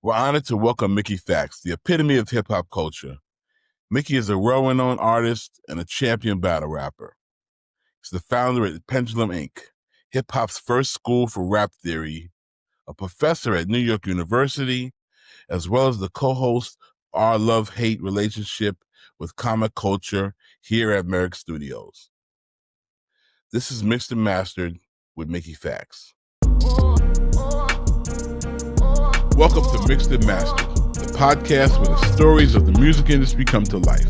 We're honored to welcome Mickey Factz, the epitome of hip-hop culture. Mickey is a well-known artist and a champion battle rapper. He's the founder at Pendulum Ink, hip-hop's first school for rap theory, a professor at New York University, as well as the co-host Our Love-Hate Relationship with Comic Culture here at Merrick Studios. This is Mixed and Mastered with Mickey Factz. Welcome to Mixed and Mastered, the podcast where the stories of the music industry come to life.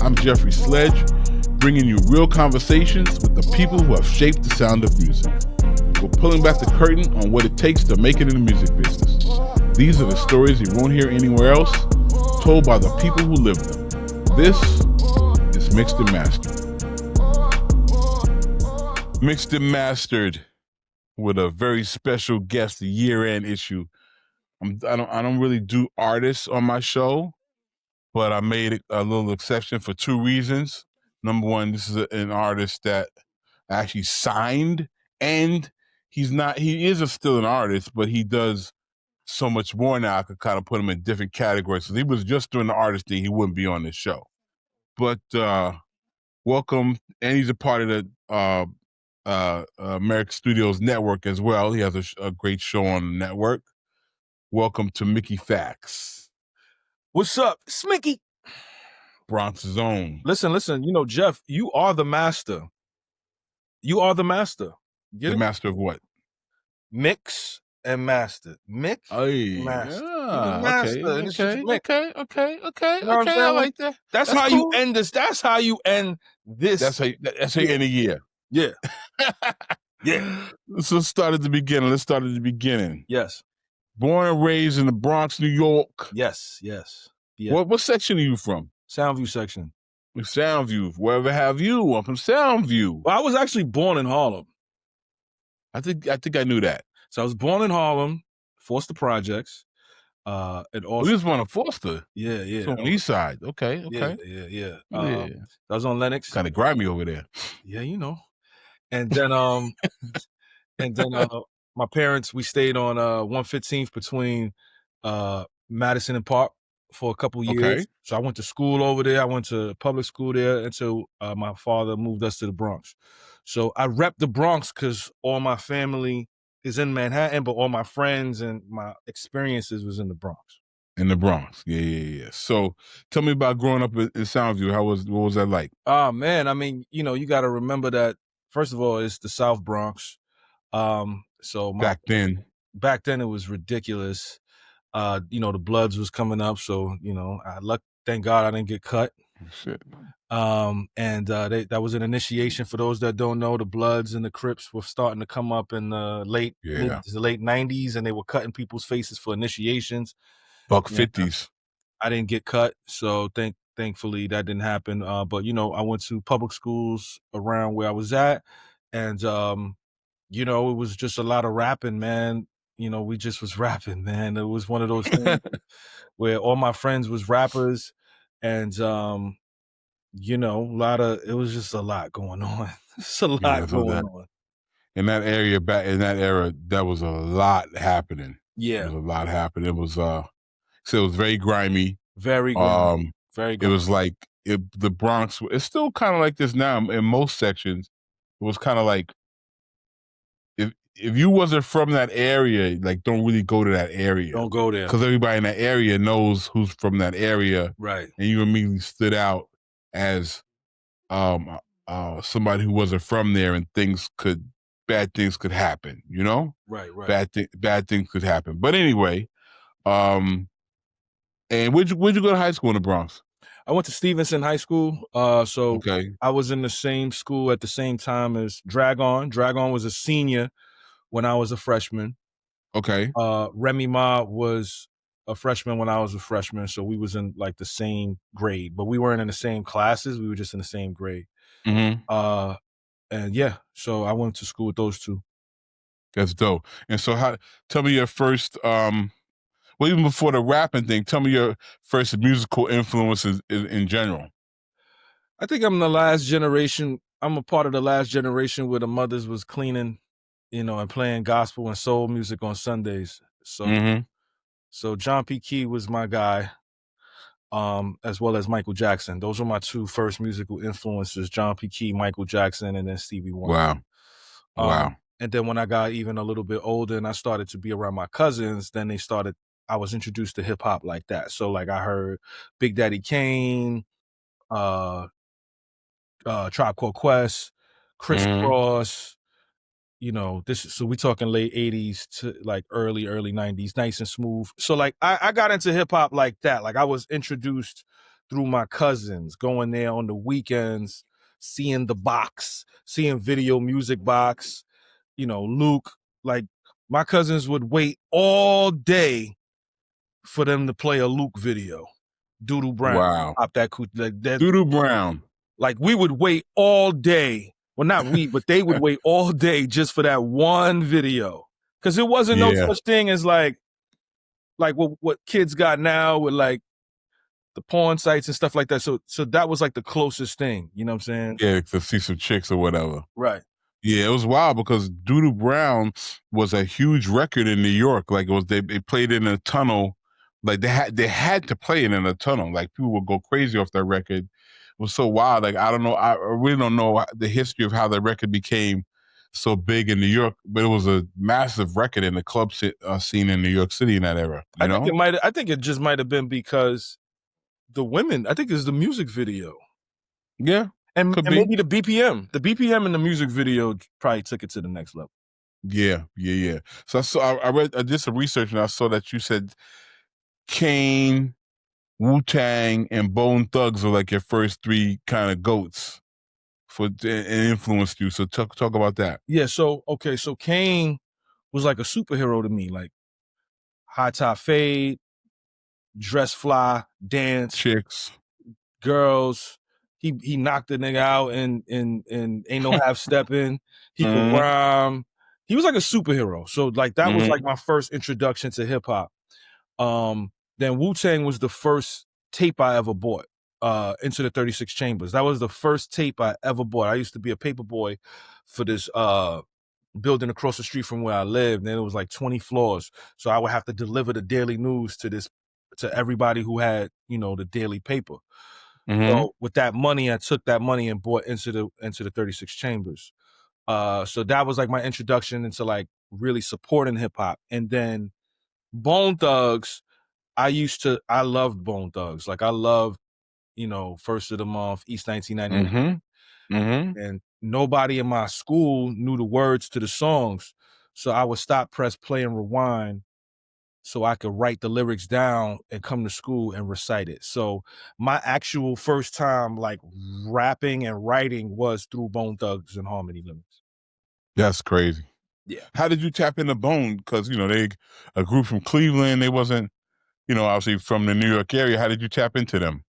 I'm Jeffrey Sledge, bringing you real conversations with the people who have shaped the sound of music. We're pulling back the curtain on what it takes to make it in the music business. These are the stories you won't hear anywhere else, told by the people who live them. This is Mixed and Mastered. Mixed and Mastered with a very special guest, the year-end issue. I don't really do artists on my show, but I made a little exception for two reasons. Number one, this is an artist that I actually signed, and he is still an artist, but he does so much more now. I could kind of put him in different categories. So he was just doing the artist thing, he wouldn't be on this show. But welcome, and he's a part of the Merrick Studios network as well. He has a great show on the network. Welcome to Mickey Factz. What's up? It's Mickey. Bronx's own. Listen, you know, Jeff, you are the master. You are the master. The master of what? Mix and master. Mix and master. Okay. I like that. That's how cool. You end this. That's how you end this. That's how you end the year. Yeah. Yeah. Let's start at the beginning. Yes. Born and raised in the Bronx, New York. Yes. Yeah. What section are you from? Soundview section. Soundview. Wherever have you? I'm from Soundview. Well, I was actually born in Harlem. I think I knew that. So I was born in Harlem, Foster Projects. And also, you just want to Foster? Yeah. So on the east side. Okay. Yeah. I was on Lenox. Kind of grimy over there. Yeah, you know. And then my parents, we stayed on 115th between Madison and Park for a couple years. Okay. So I went to school over there. I went to public school there until my father moved us to the Bronx. So I rep the Bronx because all my family is in Manhattan, but all my friends and my experiences was in the Bronx. In the Bronx, yeah. So tell me about growing up in Soundview. What was that like? Oh man, I mean, you know, you got to remember that first of all, it's the South Bronx. So back then it was ridiculous. You know, the Bloods was coming up, so you know, thank God I didn't get cut. Shit. That was an initiation for those that don't know. The Bloods and the Crips were starting to come up in the late 90s, and they were cutting people's faces for initiations. $50s. I didn't get cut, so thankfully that didn't happen. But you know, I went to public schools around where I was at, and you know, it was just a lot of rapping, man. You know, we just was rapping, man. It was one of those things where all my friends was rappers, and you know, it was just a lot going on. It's a lot going on. In that area, back in that era, that was a lot happening. Yeah. There was a lot happening. It was so it was very grimy. Very grimy. Very grimy. It was like the Bronx, it's still kind of like this now in most sections. It was kind of like if you wasn't from that area, like don't really go to that area. Don't go there. Because everybody in that area knows who's from that area. Right. And you immediately stood out as somebody who wasn't from there, and bad things could happen, you know? Right. Bad things could happen. But anyway, and where'd you go to high school in the Bronx? I went to Stevenson High School. Okay. I was in the same school at the same time as Dragon. Dragon was a senior when I was a freshman. Okay. Remy Ma was a freshman when I was a freshman, so we was in like the same grade, but we weren't in the same classes. We were just in the same grade. Mm-hmm. And yeah, so I went to school with those two. That's dope. And so tell me your first, well, even before the rapping thing, tell me your first musical influences in general. I think I'm the last generation. I'm a part of the last generation where the mothers was cleaning, you know, and playing gospel and soul music on Sundays. So So John P. Key was my guy, as well as Michael Jackson. Those were my two first musical influences: John P. Key, Michael Jackson, and then Stevie Wonder. Wow. Wow. And then when I got even a little bit older and I started to be around my cousins, then I was introduced to hip hop like that. So like I heard Big Daddy Kane, uh, Tribe Called Quest, Criss Mhm. Cross. So we talking late 80s to like early 90s, nice and smooth. So like I got into hip hop like that. Like I was introduced through my cousins, going there on the weekends, seeing the box, seeing Video Music Box, Luke. Like my cousins would wait all day for them to play a Luke video. Doodle Brown, Wow. pop that cool like that. Doodoo Brown. Like we would wait all day. Well, not we, but they would wait all day just for that one video. Cause it wasn't no Yeah. such thing as like what kids got now with like the porn sites and stuff like that. So that was like the closest thing. You know what I'm saying? Yeah, to see some chicks or whatever. Right. Yeah, it was wild because Doodoo Brown was a huge record in New York. Like it was, they played it in a tunnel. Like they had to play it in a tunnel. Like people would go crazy off that record. It was so wild. Like I don't know, I really don't know the history of how the record became so big in New York, but it was a massive record in the club scene in New York City in that era. You know? I think it just might have been because the women, I think it's the music video. Yeah, And could be. maybe the BPM. The BPM in the music video probably took it to the next level. Yeah. So I did some research and I saw that you said Kane, Wu-Tang, and Bone Thugs are like your first three kind of goats and influenced you. So talk about that. Yeah, so Kane was like a superhero to me, like high top fade, dress fly, dance, Chicks. girls. He knocked the nigga out and ain't no half stepping. He could Mhm. rhyme. He was like a superhero. So like that was like Mhm. my first introduction to hip hop. Then Wu-Tang was the first tape I ever bought. Into the 36 Chambers. That was the first tape I ever bought. I used to be a paper boy for this building across the street from where I lived, and it was like 20 floors. So I would have to deliver the daily news to everybody who had, the daily paper. Mhm. So with that money, I took that money and bought into the 36 Chambers. So that was like my introduction into like really supporting hip hop. And then Bone Thugs, I loved Bone Thugs. Like I loved, First of the Month, East 1999. Mhm. Mhm. And nobody in my school knew the words to the songs. So I would stop, press play, and rewind so I could write the lyrics down and come to school and recite it. So my actual first time like rapping and writing was through Bone Thugs and Harmony Limits. That's crazy. Yeah. How did you tap into Bone? Because they a group from Cleveland. They wasn't, obviously from the New York area. How did you tap into them?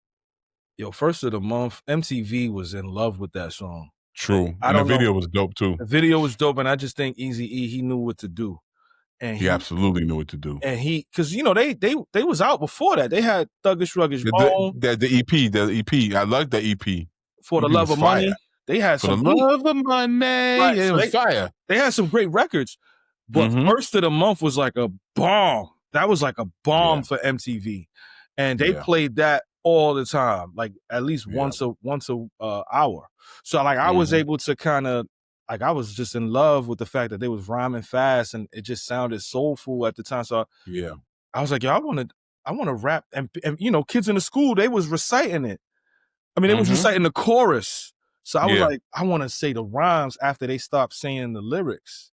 Yo, First of the Month, MTV was in love with that song. True, I and the don't know. video was dope too. The video was dope, and I just think Eazy-E, he knew what to do. And He absolutely knew what to do. because they was out before that. They had Thuggish Ruggish Bone, The EP. I like the EP. For the EP Love was of fire. Money. They had For the some heat. love of money. Right. Yeah, it So was fire. they had some great records, but Mhm. First of the Month was like a bomb. That was like a bomb Yeah. for MTV, and they Yeah. played that all the time, like at least Yeah. once a hour. So like I was Mhm. able to kind of like I was just in love with the fact that they was rhyming fast and it just sounded soulful at the time. So Yeah. I was like, yo, I want to rap, and kids in the school, they was reciting it. I mean, they was Mhm. reciting the chorus. So I was Yeah. like, I want to say the rhymes after they stopped saying the lyrics.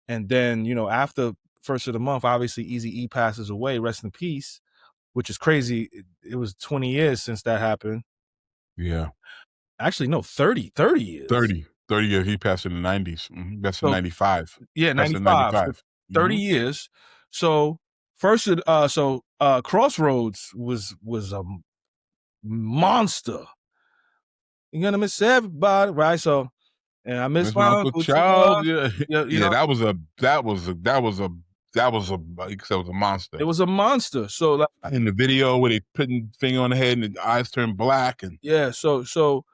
And then, after First of the Month, obviously Eazy-E passes away, rest in peace, which is crazy. It was 20 years since that happened. Yeah. Actually, no, 30 years. 30 years. He passed in the 90s. That's in So 95. yeah, Passed in 95. So 30 Mhm. years. So Crossroads was a monster. You're gonna miss everybody, right? So, and I miss That's my my Uncle Uncle Charles. Charles. Yeah. Yeah, Yeah, that was a like I said, it was a monster. it was a monster. So like, In the video where they putting finger on the head and the eyes turn black and yeah, so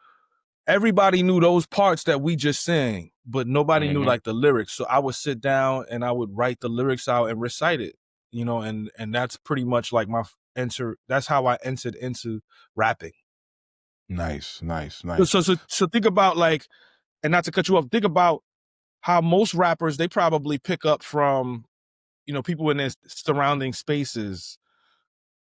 everybody knew those parts that we just sang, but nobody knew Mhm. like the lyrics. So I would sit down and I would write the lyrics out and recite it. and that's pretty much like that's how I entered into rapping. Nice, nice, So nice. so so so think about, like, and not to cut you off, think about how most rappers, they probably pick up from, people in their surrounding spaces,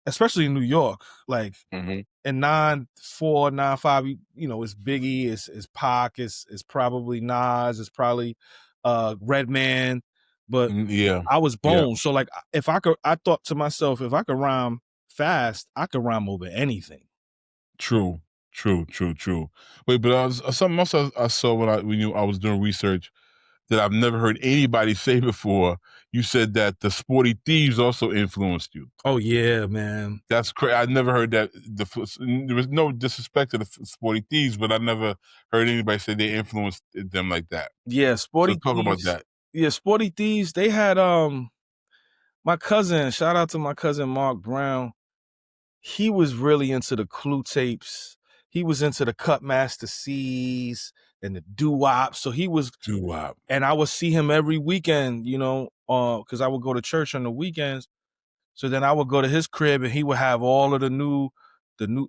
especially in New York, like Mhm. in 9-4, 9-5, it's Biggie, it's Pac, it's probably Nas, it's probably Redman, but Yeah, I was yeah. Bone. So, like, I thought to myself, if I could rhyme fast, I could rhyme over anything. True, true, true, true. Wait, but something else I saw when I was doing research that I've never heard anybody say before. You said that the Sporty Thieves also influenced you. Oh yeah, man. That's crazy. I never heard that. There was no disrespect to the Sporty Thieves, but I never heard anybody say they influenced them like that. Yeah, So Sporty talk about Thieves. that. Yeah, Sporty Thieves. They had my cousin. Shout out to my cousin Mark Brown. He was really into the Clue tapes. He was into the Cutmaster C's and the doo-wop. So he was, Doo wop. and I would see him every weekend, because I would go to church on the weekends. So then I would go to his crib and he would have all of and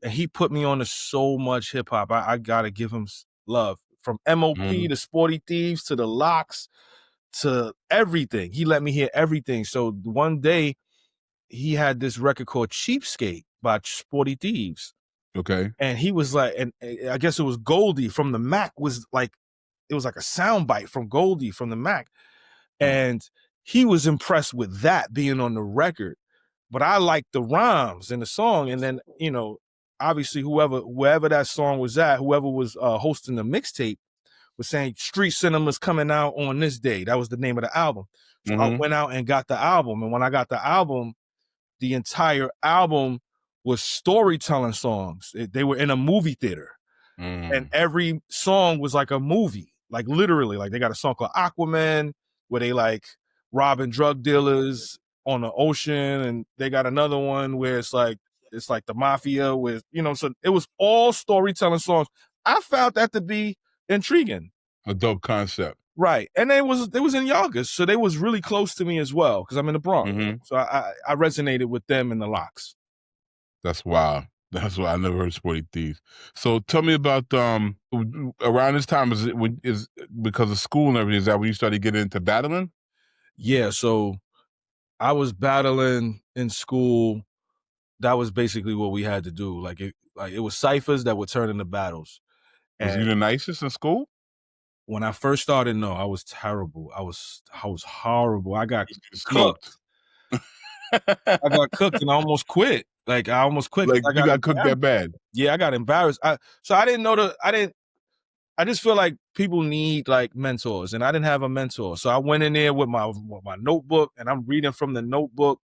he put me on to so much hip hop. I gotta give him love, from MOP Mhm. to Sporty Thieves to the Locks to everything. He let me hear everything. So one day he had this record called Cheapskate by Sporty Thieves. Okay. And he was like, and I guess it was Goldie from the Mac, was like, it was like a sound bite from Goldie from the Mac. Mm. And he was impressed with that being on the record. But I liked the rhymes in the song. And then, obviously wherever that song was at, whoever was hosting the mixtape was saying Street Cinema's coming out on this day. That was the name of the album. So I Mhm. went out and got the album. And when I got the album, the entire album was storytelling songs. They were in a movie theater, and Mm. every song was like a movie, like literally. Like, they got a song called Aquaman where they like robbing drug dealers on the ocean, and they got another one where it's like the mafia with, so it was all storytelling songs. I found that to be intriguing. A dope concept. Right. And they was in Yonkers, so they was really close to me as well, because I'm in the Bronx. Mhm. So I resonated with them and the Locks. That's wild. That's why I never heard Sporty Thieves. So tell me about around this time, is because of school and everything, is that when you started getting into battling? Yeah, so I was battling in school. That was basically what we had to do. Like it was ciphers that would turn into battles. Was And you the nicest in school? when I first started, no, I was terrible. I was horrible. I got You get cooked. smoked. I got cooked and I almost quit. Like, I almost quit Like, because I you got got cooked embarrassed. that bad? Yeah, I got embarrassed. So I didn't know I just feel like people need, like, mentors, and I didn't have a mentor. So I went in there with my notebook, and I'm reading from the notebook,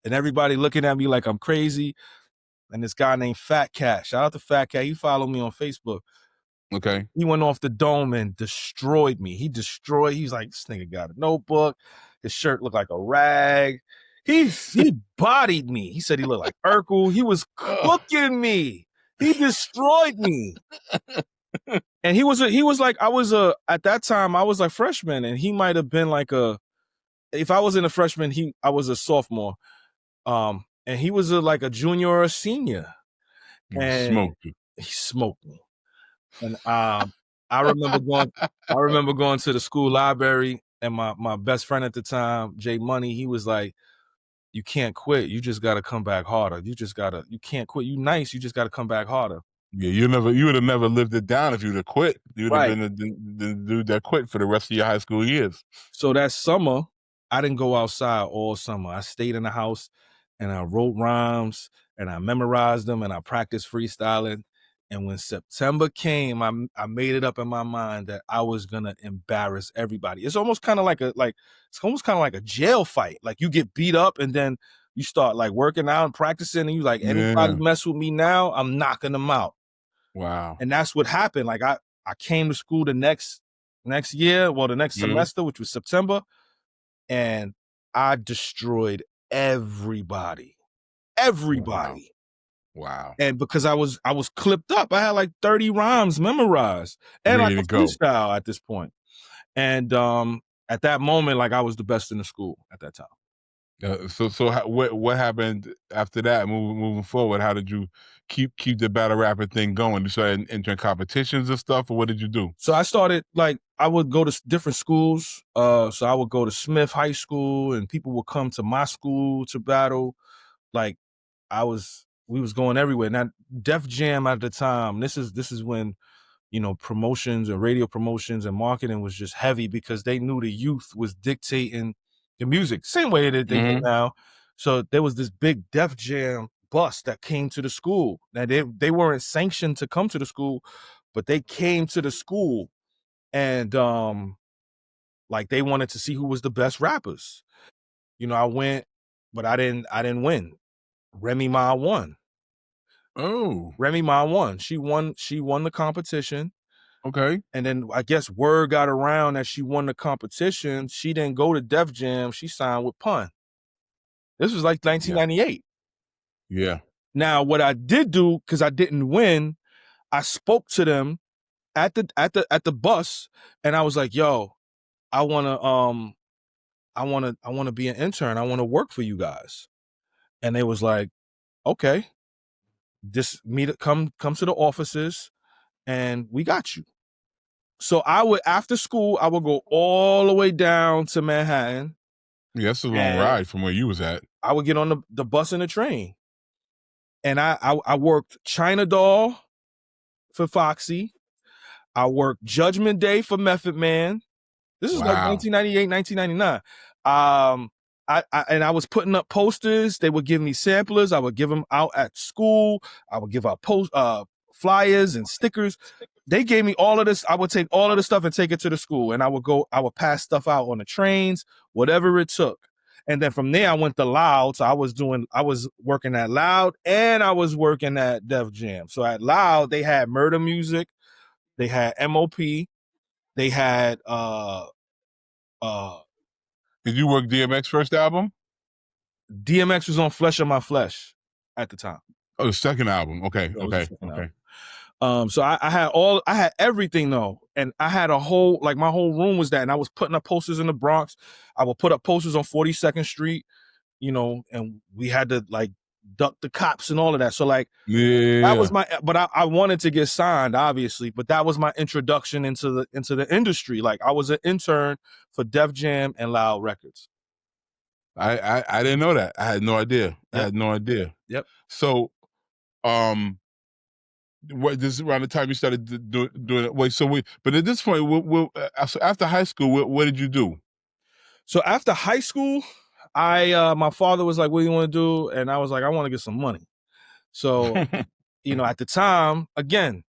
and everybody looking at me like I'm crazy. And this guy named Fat Cat, shout out to Fat Cat, he followed me on Facebook. Okay. He went off the dome and destroyed me. He's like, this nigga got a notebook. His shirt looked like a rag. He bodied me. He said he looked like Urkel. He was Ugh. cooking me. He destroyed me. And he was like, at that time, I was a freshman, and he might have been like if I wasn't a freshman, I was a sophomore. And he was like a junior or a senior. He And smoked you. he smoked me. And I remember going to the school library, and my best friend at the time, Jay Money, he was like, "You can't quit. You just gotta come back harder. You can't quit. You nice, you just gotta come back harder." Yeah, you would have never lived it down if you'd have quit. You would have Right. been the dude that quit for the rest of your high school years. So that summer, I didn't go outside all summer. I stayed in the house, and I wrote rhymes, and I memorized them, and I practiced freestyling. And when September came, I made it up in my mind that I was gonna embarrass everybody. It's almost kind of like a jail fight. Like, you get beat up, and then you start like working out and practicing, and you like, anybody Yeah. mess with me now, I'm knocking them out. Wow. And that's what happened. Like, I came to school the next year, well, the next Mhm. semester, which was September, and I destroyed everybody. Wow. Everybody. Wow. And because I was clipped up, I had like 30 rhymes memorized, and I Ready to could go. freestyle at this point. And at that moment, like, I was the best in the school at that time. What happened after that? Moving forward, how did you keep the battle rapping thing going? You started entering competitions and stuff, or what did you do? So I started like I would go to different schools. So I would go to Smith High School, and people would come to my school to battle. Like we was going everywhere. Now Def Jam at the time. This is when promotions and radio promotions and marketing was just heavy because they knew the youth was dictating the music, same way that they do Mm-hmm. now. So there was this big Def Jam bus that came to the school. Now they weren't sanctioned to come to the school, but they came to the school and like they wanted to see who was the best rappers. I went, but I didn't win. Remy Ma won. Oh, Remy Ma won. She won the competition. okay. And then I guess word got around that she won the competition. She didn't go to Def Jam. She signed with Pun. This was like Yeah. 1998. Yeah. Now, what I did do, because I didn't win, I spoke to them at the bus, and I was like, "Yo, I wanna be an intern. I wanna work for you guys." And they was like, "Okay, come to the offices, and we got you." So I would after school, I would go all the way down to Manhattan. Yeah, that's a long And ride from where you was at. I would get on the bus and the train. And I worked China Doll for Foxy. I worked Judgment Day for Method Man. This is like Wow. 1998, 1999. I was putting up posters. They would give me samplers. I would give them out at school. I would give out flyers and stickers. They gave me all of this. I would take all of the stuff and take it to the school, and I would pass stuff out on the trains, whatever it took. And then from there, I went to Loud. So I was working at Loud, and I was working at Def Jam. So at Loud, they had Murder Music, they had MOP, they had Did you work DMX first album? DMX was on Flesh of My Flesh at the time. Oh, the second album. Okay. That was the Okay. second Okay. album. So I had everything though, and I had my whole room was that, and I was putting up posters in the Bronx. I would put up posters on 42nd Street, and we had to like duck the cops and all of that. So like that was Yeah. but I wanted to get signed, obviously, but that was my introduction into the industry. Like I was an intern for Def Jam and Loud Records. I didn't know that. I had no idea. I Yep. had no idea. Yep. So, what this is around the time you started doing it. Wait, but at this point, so after high school, what did you do? So after high school, my father was like, "What do you want to do?" And I was like, "I want to get some money." So, at the time, again,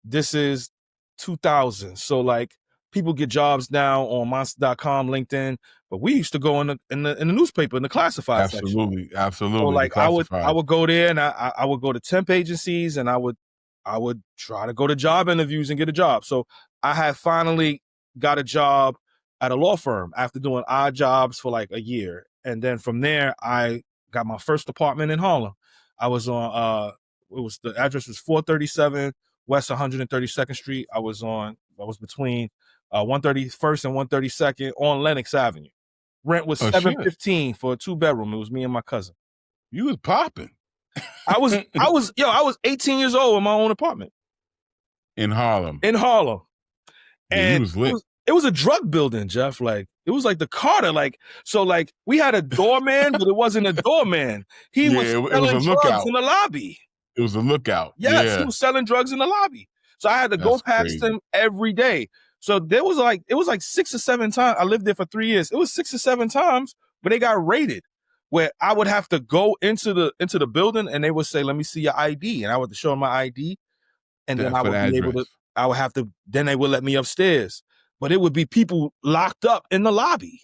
this is 2000. So like people get jobs now on monster.com, LinkedIn, but we used to go in the newspaper in the classified section. Absolutely, So absolutely. The like I classified. would go there, and I would go to temp agencies, and I would try to go to job interviews and get a job. So I had finally got a job at a law firm after doing odd jobs for like a year. And then from there I got my first apartment in Harlem. I was on the address was 437 West 132nd Street. I was between 131st and 132nd on Lenox Avenue. Rent was Oh shit, $715 for a 2-bedroom. It was me and my cousin. you was popping I was 18 years old in my own apartment in Harlem. in Harlem. Yeah, you And was lit. it was a drug building, Jeff. Like it was like the Carter. Like we had a doorman, but it wasn't a doorman. He Yeah, was it was selling a drugs lookout. in the lobby. It was a lookout. Yes, he Yeah, was selling drugs in the lobby. So I had to go that's past crazy. him every day. So it was like 6 or 7 times. I lived there for 3 years. It was 6 or 7 times, but they got raided. Where I would have to go into the building, and they would say, "Let me see your ID," and I would show them my ID, and then I For the would be able address. to. I would have to. Then they would let me upstairs, but it would be people locked up in the lobby.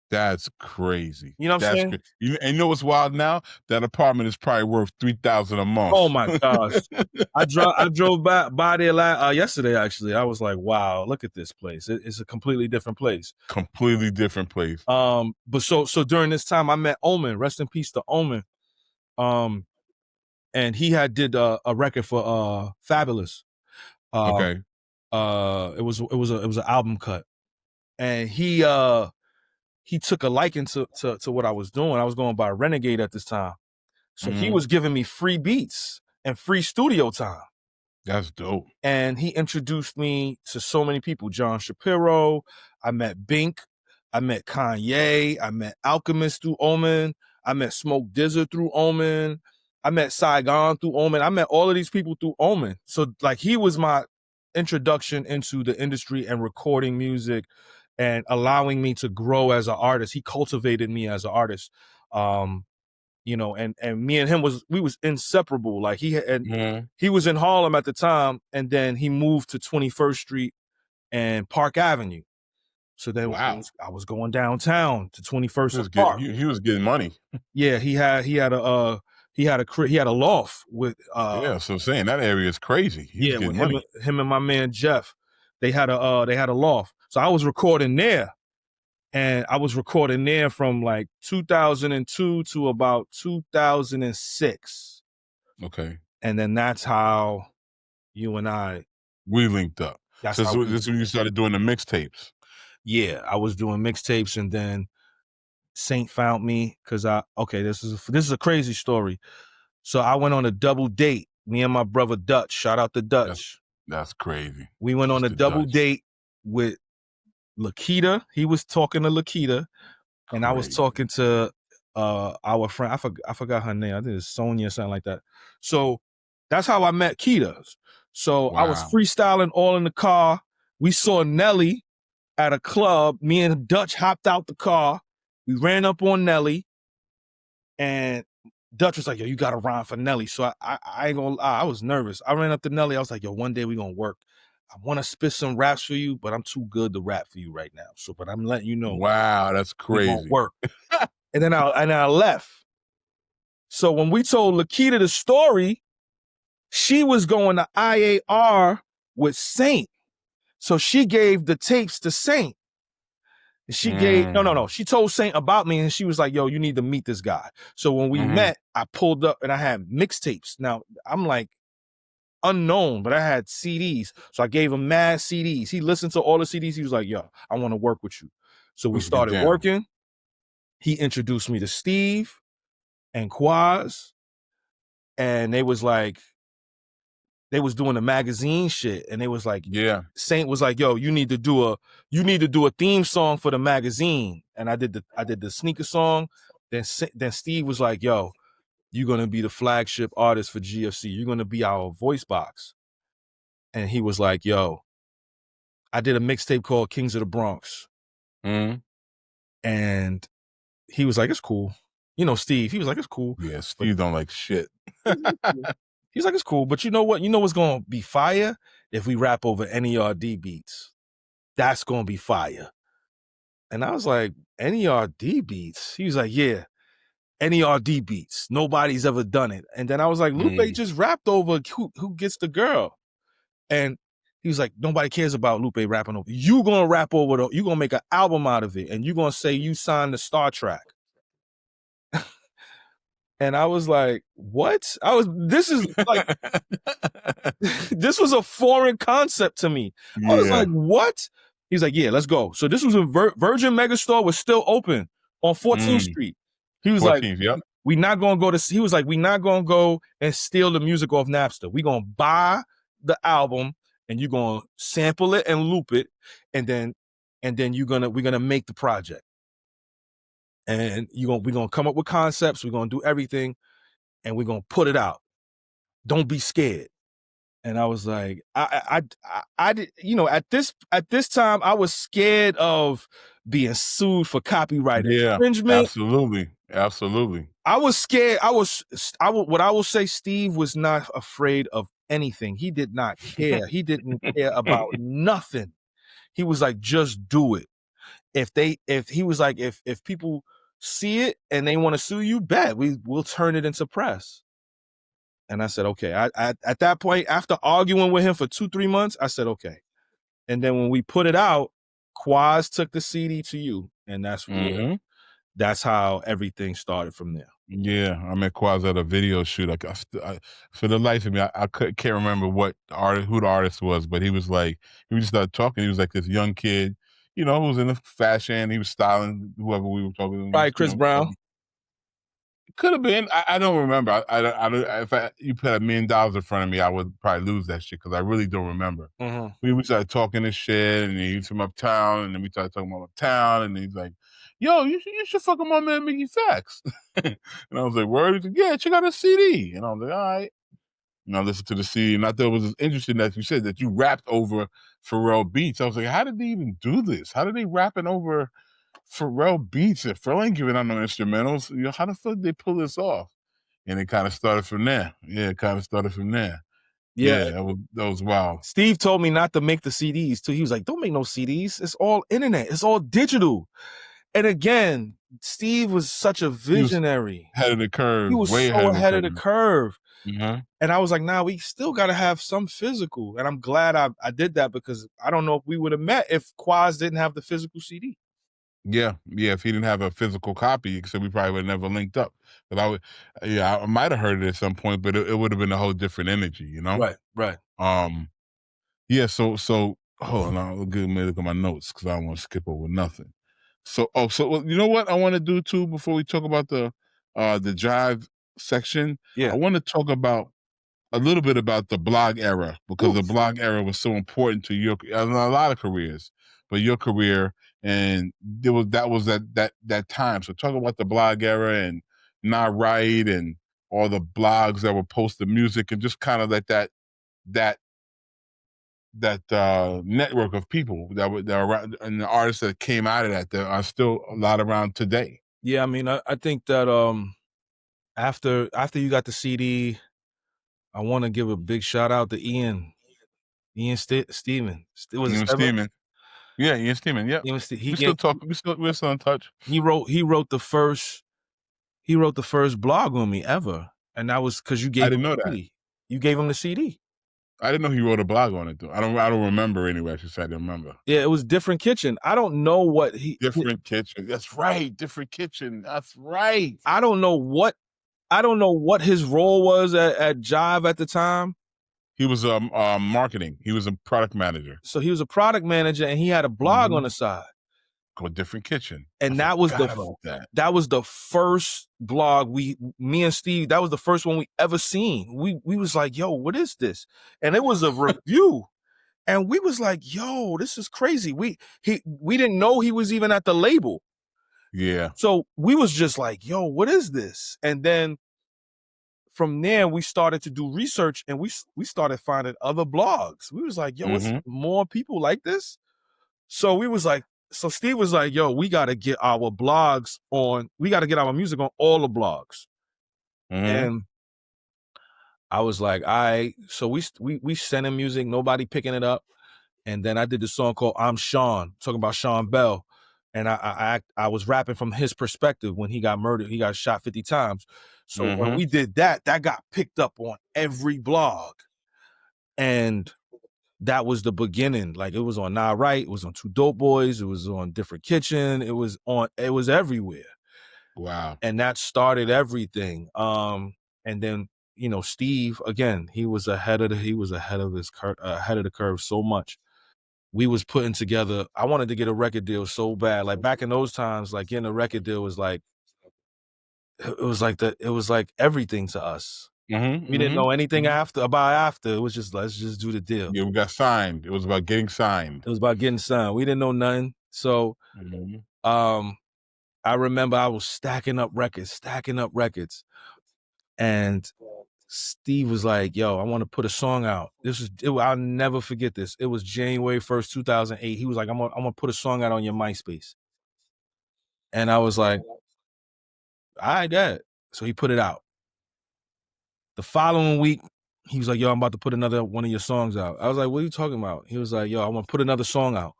That's crazy. You know what I'm That's saying? crazy. And you know what's wild now? That apartment is probably worth $3,000 a month. Oh my gosh! I drove by there yesterday. Actually, I was like, "Wow, look at this place! It's a completely different place." Completely different place. But so during this time, I met Omen. Rest in peace to Omen. And he had did a record for Fabulous. Okay. It was an album cut, and he he took a liking to what I was doing. I was going by Renegade at this time. So he was giving me free beats and free studio time. That's dope. And he introduced me to so many people. John Shapiro, I met Bink, I met Kanye, I met Alchemist through Omen, I met Smoke DZA through Omen, I met Saigon through Omen. I met all of these people through Omen. So like he was my introduction into the industry and recording music and allowing me to grow as an artist. He cultivated me as an artist. You know, and me and him we was inseparable. Like he was in Harlem at the time, and then he moved to 21st Street and Park Avenue. So then Wow. I was going downtown to 21st and Park. He was getting money. Yeah, he had a loft with Yeah, so saying that area is crazy. He was with getting money. him and my man Jeff. They had a loft. So I was recording there. And I was recording there from like 2002 to about 2006. Okay. And then that's how you and I. We linked up. That's So how this is when you started doing the mixtapes. Yeah, I was doing mixtapes, and then Saint found me because this is a crazy story. So I went on a double date. Me and my brother Dutch. Shout out to Dutch. That's crazy. We went on a double date with Lakita. He was talking to Lakita, and I was talking to our friend. I forgot her name. I think it's Sonia or something like that. So that's how I met Kita. So I was freestyling all in the car. We saw Nelly at a club. Me and Dutch hopped out the car. We ran up on Nelly, and Dutch was like, "Yo, you got to rhyme for Nelly." So I ain't gonna lie, I was nervous. I ran up to Nelly. I was like, "Yo, one day we gonna work. I want to spit some raps for you, but I'm too good to rap for you right now. So, but I'm letting you know." Wow, that's crazy. Work. And then I left. So when we told Lakita the story, she was going to IAR with Saint. So she gave the tapes to Saint. She gave no. She told Saint about me, and she was like, "Yo, you need to meet this guy." So when we met, I pulled up and I had mixtapes. Now I'm like unknown, but I had CDs. So I gave him mad CDs. He listened to all the CDs. He was like, "Yo, I want to work with you." So we started working. He introduced me to Steve and Quaz, and they was doing the magazine shit, and they was like, Saint was like, "Yo, you need to do a theme song for the magazine." And I did the sneaker song. Then Steve was like, "Yo, you're gonna be the flagship artist for GFC. You're gonna be our voice box." And he was like, "Yo, I did a mixtape called Kings of the Bronx." And he was like, "It's cool." You know, Steve, he was like, "It's cool." Yeah, Steve don't like shit. He's like, "It's cool, but you know what? You know what's gonna be fire? If we rap over NERD beats. That's gonna be fire." And I was like, "NERD beats?" He was like, "Yeah, NERD beats. Nobody's ever done it." And then I was like, "Lupe just rapped over who gets the girl." And he was like, "Nobody cares about Lupe rapping over. You gonna rap over you gonna make an album out of it, and you gonna say you signed the Star Track." And I was like, "What?" This is like, this was a foreign concept to me. I was like, "What?" He's like, "Yeah, let's go." So this was a Virgin Megastore was still open on 14th Street. He was like, "We not gonna go to." He was like, "We not gonna go and steal the music off Napster. We gonna buy the album, and you gonna sample it and loop it, and then we're gonna make the project. And we're gonna come up with concepts, we're gonna do everything, and we're gonna put it out. Don't be scared." And I was like, I did, you know, at this time, I was scared of being sued for copyright infringement. Absolutely. I was scared. What I will say, Steve was not afraid of anything. He did not care. He didn't care about nothing. He was like, "Just do it. If people see it and they want to sue you, bet we'll turn it into press." And I said, "Okay." At that point, after arguing with him for 2-3 months, I said, "Okay." And then when we put it out, Quaz took the CD to you, and that's how everything started from there. Yeah, I met Quaz at a video shoot. For the life of me, I can't remember who the artist was, but he was just started talking. He was like this young kid, who was in the fashion. He was styling whoever we were talking to. Probably Chris Brown. Could have been. I don't remember. If you put $1,000,000 in front of me, I would probably lose that shit because I really don't remember. Mhm. We started talking this shit, and he's from uptown, and then we started talking about uptown, and he's like, "Yo, you should fuck with my man Mickey Factz." And I was like, "Word?" He's like, "Yeah, check out his CD." And I was like, "All right." And I listened to the CD, and I thought it was interesting that you said that you rapped over Pharrell beats. I was like, "How did they even do this? How did they rapping over Pharrell beats? If Pharrell ain't giving out no instrumentals, how the fuck they pull this off?" And it kind of started from there. Yeah, it kind of started from there. Yeah. Yeah, that was wild. Steve told me not to make the CDs too. He was like, "Don't make no CDs. It's all internet. It's all digital." And again, Steve was such a visionary. Ahead of the curve, He was way so ahead ahead of the curve. Mhm. And I was like, "Nah, we still got to have some physical." And I'm glad I did that because I don't know if we would have met if Quaz didn't have the physical CD. Yeah, if he didn't have a physical copy, so we probably would have never linked up. But I might have heard it at some point, but it would have been a whole different energy, you know? Right. Yeah, so hold on, I'll give me a look at my notes because I don't want to skip over nothing. So you know what I want to do too before we talk about the jive section? Yeah. I want to talk about a little bit about the blog era because the blog era was so important to a lot of careers, but your career, and that time. So talk about the blog era and Not Right and all the blogs that were posted music and just kind of like that network of people that were around and the artists that came out of that are still a lot around today. Yeah, I mean, I think that after you got the CD, I want to give a big shout out to Ian Steven. Was it Ian Steven? Steeman. Yeah, Ian Steeman. Yep. He We still talk. We're still in touch. he wrote the first blog on me ever, and that was because you I gave him didn't know the that. CD. You gave him the CD. I didn't know he wrote a blog on it though. I don't remember anyway. I should say I didn't remember. Yeah, it was Different Kitchen. I don't know what Different Kitchen. That's right. Different Kitchen. That's right. I don't know what his role was at Jive at the time. He was marketing. He was a product manager. So he was a product manager, and he had a blog on the side. Called Different Kitchen. And I that was forgot about that. That was the first blog me and Steve, that was the first one we ever seen. We was like, "Yo, what is this?" And it was a review. And we was like, "Yo, this is crazy." We didn't know he was even at the label. Yeah. So we was just like, "Yo, what is this?" And then from there we started to do research, and we started finding other blogs. We was like, "Yo, it's more people like this?" So we was like, so Steve was like, "Yo, we got to get our blogs on. We got to get our music on all the blogs." And I was like, "All right." So we sent him music, nobody picking it up. And then I did the song called "I'm Sean," talking about Sean Bell. And I was rapping from his perspective when he got murdered. He got shot 50 times. So when we did that got picked up on every blog. And that was the beginning. Like, it was on Not Right, it was on Two Dope Boys, it was on Different Kitchen, it was everywhere. Wow. And that started everything. And then, Steve, again, he was ahead of the curve so much. We was putting together, I wanted to get a record deal so bad. Like, back in those times, like, getting a record deal was like, it was like everything to us. We didn't know anything after. It was just, let's just do the deal. Yeah, we got signed. It was about getting signed. It was about getting signed. We didn't know nothing. So I remember I was stacking up records. And Steve was like, "Yo, I want to put a song out." I'll never forget this. It was January 1st, 2008. He was like, I'm gonna put a song out on your MySpace. And I was like, "All right, Dad." So he put it out. The following week, he was like, "Yo, I'm about to put another one of your songs out." I was like, "What are you talking about?" He was like, "Yo, I want to put another song out."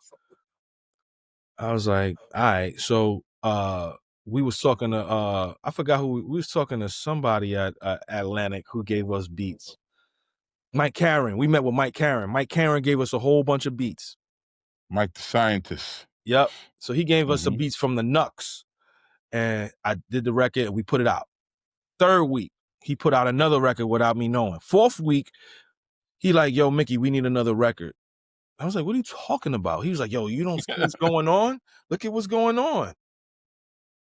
I was like, "All right." So we was talking to I forgot who we was talking to, somebody at Atlantic who gave us beats. Mike Karen. We met with Mike Karen. Mike Karen gave us a whole bunch of beats. Mike the Scientist. Yep. So he gave us some beats from the Knucks. And I did the record and we put it out. Third week, he put out another record without me knowing. Fourth week, he like, "Yo, Mickey, we need another record." I was like, "What are you talking about?" He was like, "Yo, you don't see what's going on? Look at what's going on."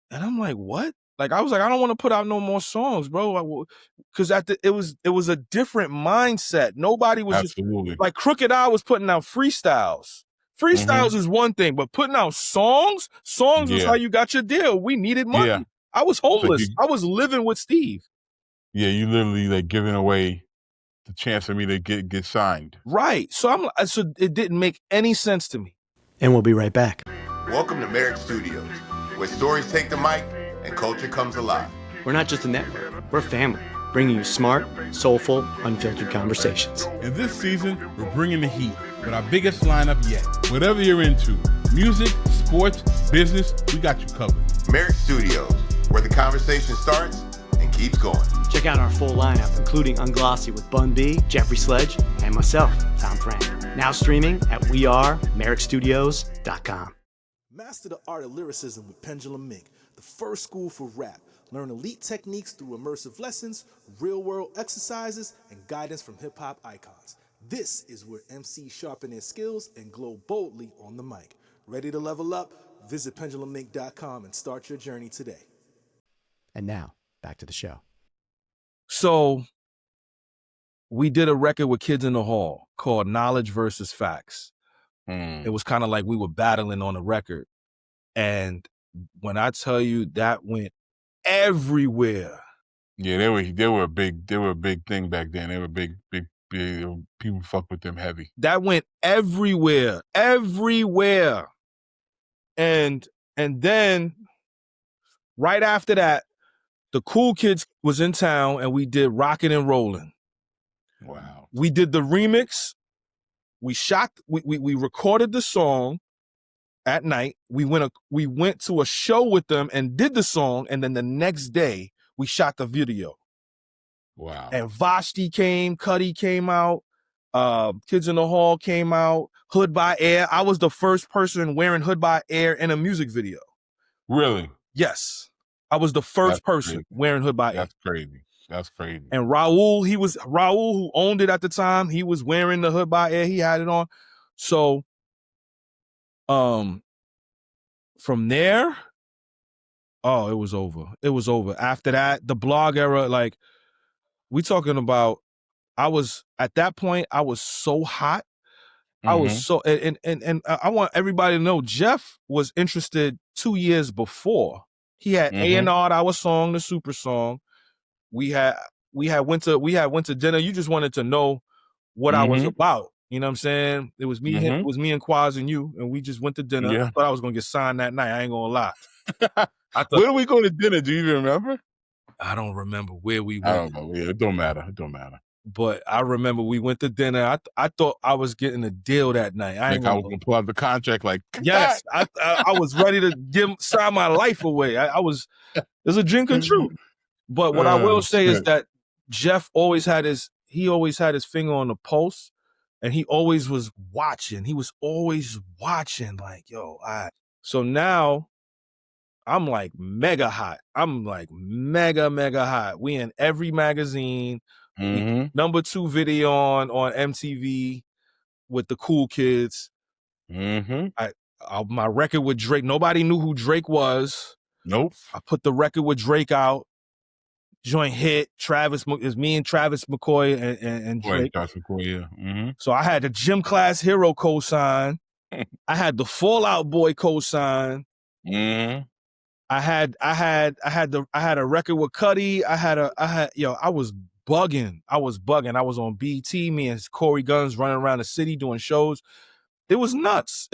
And I'm like, "What?" Like, I was like, "I don't wanna put out no more songs, bro." 'Cause it was a different mindset. Nobody was just Absolutely. like, Crooked Eye was putting out freestyles. Mhm. Freestyles is one thing, but putting out songs was Yeah. how you got your deal. We needed Yeah. money. I was So homeless. you I was living with Steve. yeah, you literally, like, giving away the chance for me to get signed. Right. So it didn't make any sense to me. And we'll be right back. Welcome to Merrick Studios, where stories take the mic and culture comes alive. We're not just a network, we're family, bringing you smart, soulful, unfiltered conversations. In this season, we're bringing the heat with our biggest lineup yet. Whatever you're into, music, sports, business, we got you covered. Merrick Studios, where the conversation starts and keeps going. Check out our full lineup, including Unglossy with Bun B, Jeffrey Sledge, and myself, Tom Frank. Now streaming at wearemerrickstudios.com. Master the art of lyricism with Pendulum Ink, the first school for rap. Learn elite techniques through immersive lessons, real-world exercises, and guidance from hip-hop icons. This is where MCs sharpen their skills and glow boldly on the mic. Ready to level up? Visit pendulumink.com and start your journey today. And now, back to the show. So we did a record with Kids in the Hall called Knowledge versus Facts. It was kind of like we were battling on a record. And when I tell you that went everywhere. Yeah, they were a big thing back then. They were big people fuck with them heavy. That went everywhere. And then right after that, the Cool Kids was in town and we did Rockin' and Rollin'. Wow. We did the remix. We recorded the song at night. We went to a show with them and did the song, and then the next day we shot the video. Wow. And Vashti came, Cuddy came out, Kids in the Hall came out, Hood by Air. I was the first person wearing Hood by Air in a music video. Really? Yes. I was the first person wearing Hood by Air. That's crazy. That's crazy. And Raul, who owned it at the time, he was wearing the Hood by Air. He had it on. So from there, oh, it was over. It was over. After that, the blog era, like we talking about, at that point, I was so hot. I was so, and I want everybody to know, Jeff was interested 2 years before. He had A&R'd our song, the Super Song. We had went to dinner. You just wanted to know what I was about. You know what I'm saying? It was me, it was me and Quaz and you, and we just went to dinner. Yeah. I thought I was gonna get signed that night. I ain't gonna lie. Where did we go to dinner? Do you even remember? I don't remember where we went. I don't know. Yeah, it don't matter. But I remember we went to dinner. I thought I was getting a deal that night. I was gonna pull out the contract like, yes, I was ready to sign my life away. It was a dream come true. But what I will say is that Jeff always had his finger on the pulse, and he always was watching. He was always watching, like, yo, so now I'm like mega hot. I'm like mega hot. We in every magazine. Number 2 video on MTV with the Cool Kids. My record with Drake. Nobody knew who Drake was. Nope. I put the record with Drake out. Joint hit. Is me and Travis McCoy and Drake. Travis McCoy, yeah. So I had the Gym Class Hero cosign. I had the Fallout Boy cosign. I had a record with Cuddy. I was bugging. I was on BT. Me and Corey Guns running around the city doing shows. It was nuts.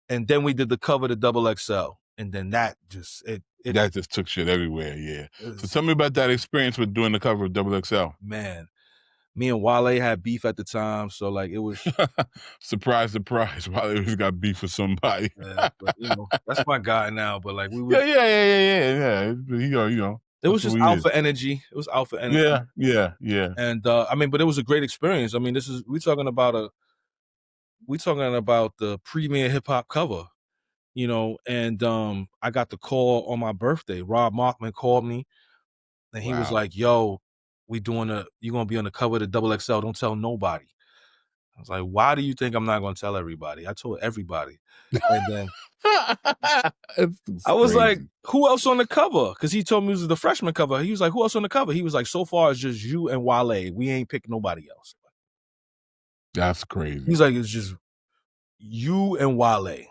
And then we did the cover to Double XL. And then that just that just took shit everywhere, yeah. So tell me about that experience with doing the cover of Double XL. Man, me and Wale had beef at the time, so like it was surprise. Wale got beef with somebody. Yeah, but, that's my guy now. But like we were, yeah. It was just alpha energy. It was alpha energy. Yeah. And but it was a great experience. I mean, we're talking about the premier hip hop cover. And I got the call on my birthday. Rob Markman called me, and he was like, "Yo, you're gonna be on the cover of the Double XL. Don't tell nobody." I was like, why do you think I'm not going to tell everybody? I told everybody. And then I was like, who else on the cover? Because he told me it was the freshman cover. He was like, who else on the cover? He was like, so far it's just you and Wale. We ain't picking nobody else. That's crazy. He's like, it's just you and Wale. You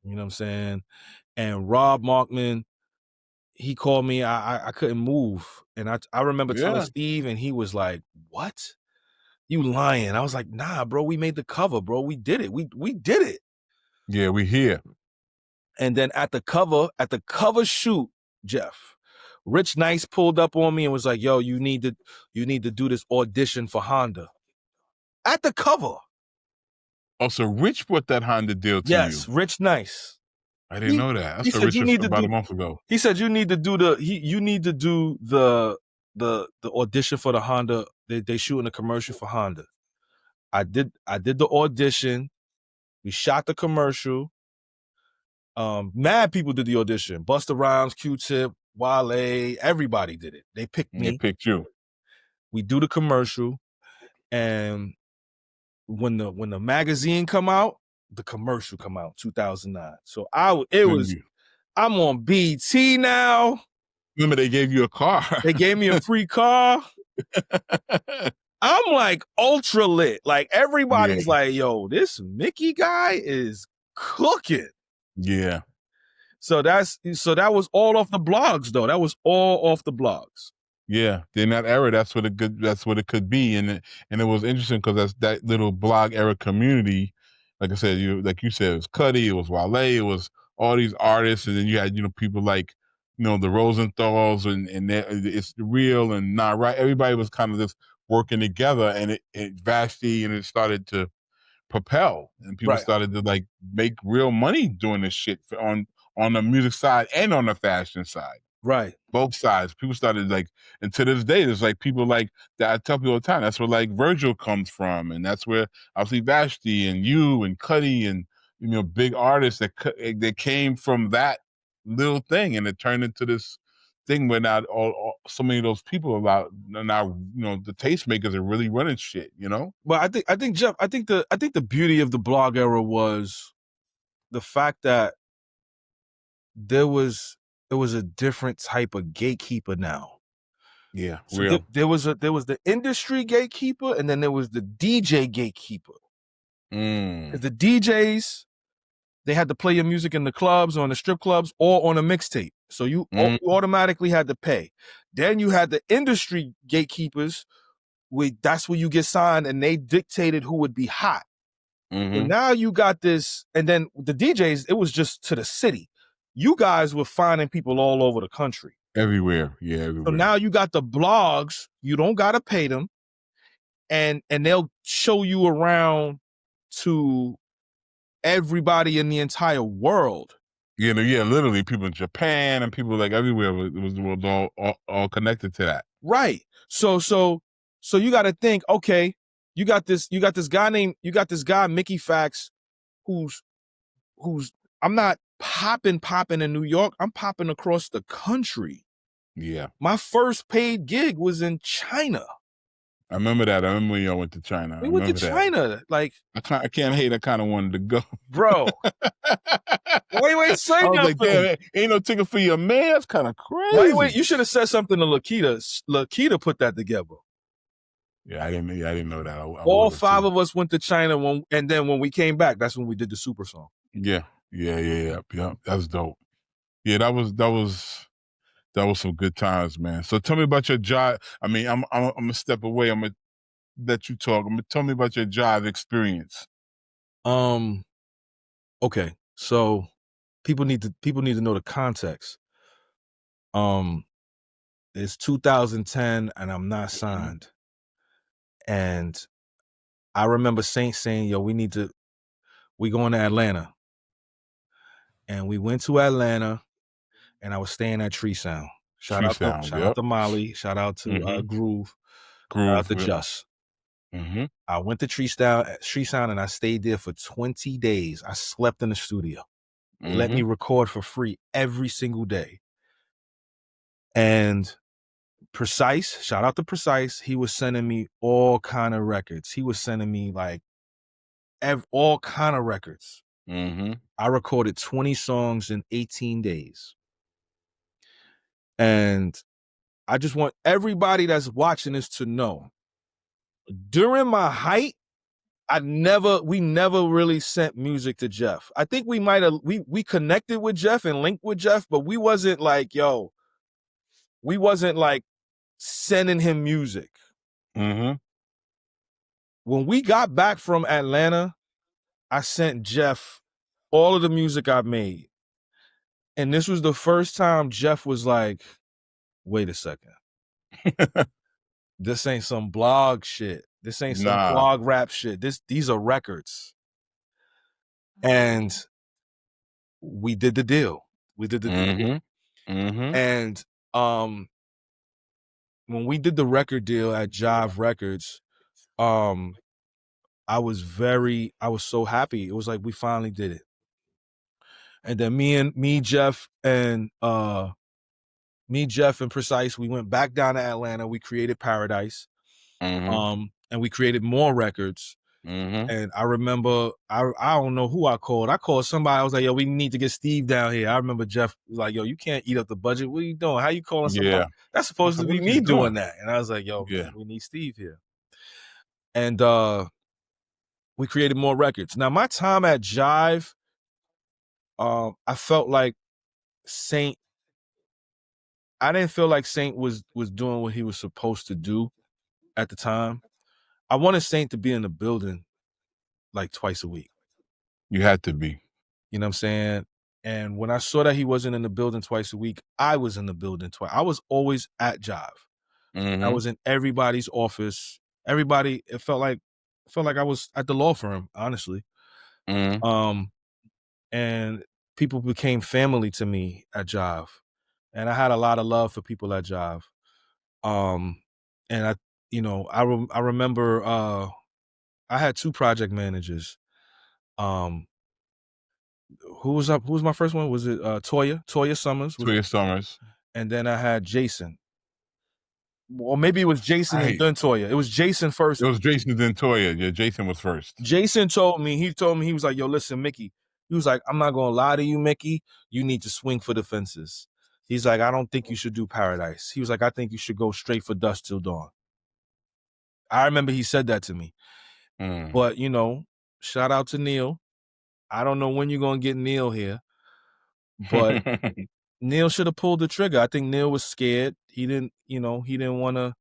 know what I'm saying? And Rob Markman, he called me. I couldn't move. And I remember telling Steve, and he was like, what? You lying. I was like, nah, bro, we made the cover, bro. We did it. We did it. Yeah, we here. And then at the cover shoot, Jeff, Rich Nice pulled up on me and was like, yo, you need to do this audition for Honda. At the cover. Oh, so Rich brought that Honda deal to you? Yes, Rich Nice. I didn't know that. That's Rich about a month ago. He said you need to do the audition for the Honda. They shooting a commercial for Honda. I did the audition. We shot the commercial. Mad people did the audition. Busta Rhymes, Q-Tip, Wale, everybody did it. They picked me. They picked you. We do the commercial, and when the magazine come out, the commercial come out 2009. So I'm on BT now. Remember, they gave you a car. They gave me a free car. I'm like ultra lit. Like everybody's like, yo, this Mickey guy is cooking. Yeah. So that was all off the blogs though. That was all off the blogs. Yeah. In that era, that's what it could be. And it was interesting because that's that little blog era community. Like I said, like you said, it was Cudi, it was Wale, it was all these artists, and then you had, people like, the Rosenthals and it's real and not right. Everybody was kind of just working together, and it Vashti, and it started to propel, and people started to like make real money doing this shit on the music side and on the fashion side. Right. Both sides. People started like, and to this day, there's like people like that. I tell people all the time, that's where like Virgil comes from. And that's where obviously Vashti and you and Cudi and, big artists that came from that little thing. And it turned into this thing where now so many of those people about now, the tastemakers are really running shit, Well, I think Jeff, I think the beauty of the blog era was the fact that there was a different type of gatekeeper now. Yeah, so real. There was the industry gatekeeper, and then there was the DJ gatekeeper. The DJs, they had to play your music in the clubs or in the strip clubs or on a mixtape. So you automatically had to pay. Then you had the industry gatekeepers. That's where you get signed, and they dictated who would be hot. So now you got this, and then the DJs, it was just to the city. You guys were finding people all over the country. Everywhere. Yeah, everywhere. So now you got the blogs. You don't got to pay them. And they'll show you around to everybody in the entire world. Yeah, literally people in Japan and people like everywhere was all connected to that. Right. So you got to think, okay, you got this guy Mickey Factz, who's I'm not popping in New York. I'm popping across the country. Yeah. My first paid gig was in China. I remember that. I remember when y'all went to China. We went to China. Like, I can't hate. I kind of wanted to go, bro. wait, say I was nothing. like, damn, ain't no ticket for your man. That's kind of crazy. Wait. You should have said something to Lakita. Lakita put that together. Yeah, I didn't know that. All five of us went to China and then when we came back, that's when we did the super song. Yeah. That's dope. Yeah, that was some good times, man. So tell me about your job. I mean, I'm gonna step away. I'm gonna let you talk. Tell me about your job experience. Okay. So people need to know the context. It's 2010 and I'm not signed. And I remember Saint saying, yo, we going to Atlanta. And we went to Atlanta, and I was staying at Tree Sound. Shout out to Molly. Shout out to Groove. Shout out to Just. I went to Tree Sound, and I stayed there for 20 days. I slept in the studio. They let me record for free every single day. And Precise, shout out to Precise, he was sending me all kind of records. He was sending me like all kind of records. Mm-hmm. I recorded 20 songs in 18 days. And I just want everybody that's watching this to know, during my height, we never really sent music to Jeff. I think we might have, we connected with Jeff and linked with Jeff, but we wasn't like sending him music. Mm-hmm. When we got back from Atlanta, I sent Jeff all of the music I made. And this was the first time Jeff was like, wait a second. This ain't some blog shit. This ain't some blog rap shit. These are records. And we did the deal. Mm-hmm. And when we did the record deal at Jive Records, I was so happy. It was like we finally did it. And then Jeff and Precise, we went back down to Atlanta. We created Paradise. Mm-hmm. And we created more records. Mm-hmm. And I remember, I don't know who I called. I called somebody. I was like, yo, we need to get Steve down here. I remember Jeff was like, yo, you can't eat up the budget. What are you doing? How you calling somebody? Yeah. That's supposed to be me doing that. And I was like, yo, yeah, man, we need Steve here. And we created more records. Now, my time at Jive, I felt like I didn't feel like Saint was doing what he was supposed to do at the time. I wanted Saint to be in the building like twice a week. You had to be. You know what I'm saying? And when I saw that he wasn't in the building twice a week, I was in the building twice. I was always at Jive. Mm-hmm. I was in everybody's office. Everybody, it felt like I was at the law firm, honestly. Mm-hmm. And people became family to me at Jive. And I had a lot of love for people at Jive. And I remember I had 2 project managers. Who was my first one? Was it Toya Summers? Toya Summers. And then I had Jason. Or maybe it was Jason and then Toya. It was Jason first. It was Jason then Toya. Yeah, Jason was first. Jason told me, he was like, yo, listen, Mickey. He was like, I'm not gonna lie to you, Mickey. You need to swing for the fences. He's like, I don't think you should do Paradise. He was like, I think you should go straight for Dusk Till Dawn. I remember he said that to me. But, shout out to Neil. I don't know when you're going to get Neil here, but Neil should have pulled the trigger. I think Neil was scared. He didn't want to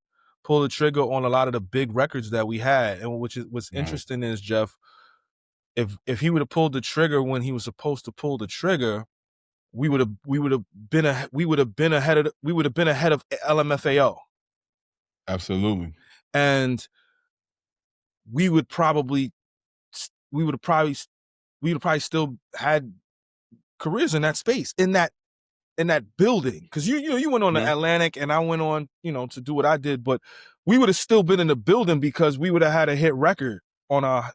pull the trigger on a lot of the big records that we had. And what's interesting is, Jeff, if he would have pulled the trigger when he was supposed to pull the trigger, we would have been ahead of LMFAO. Absolutely. And we would probably still had careers in that space, in that building. Because you went on the Atlantic and I went on, to do what I did, but we would have still been in the building because we would have had a hit record on our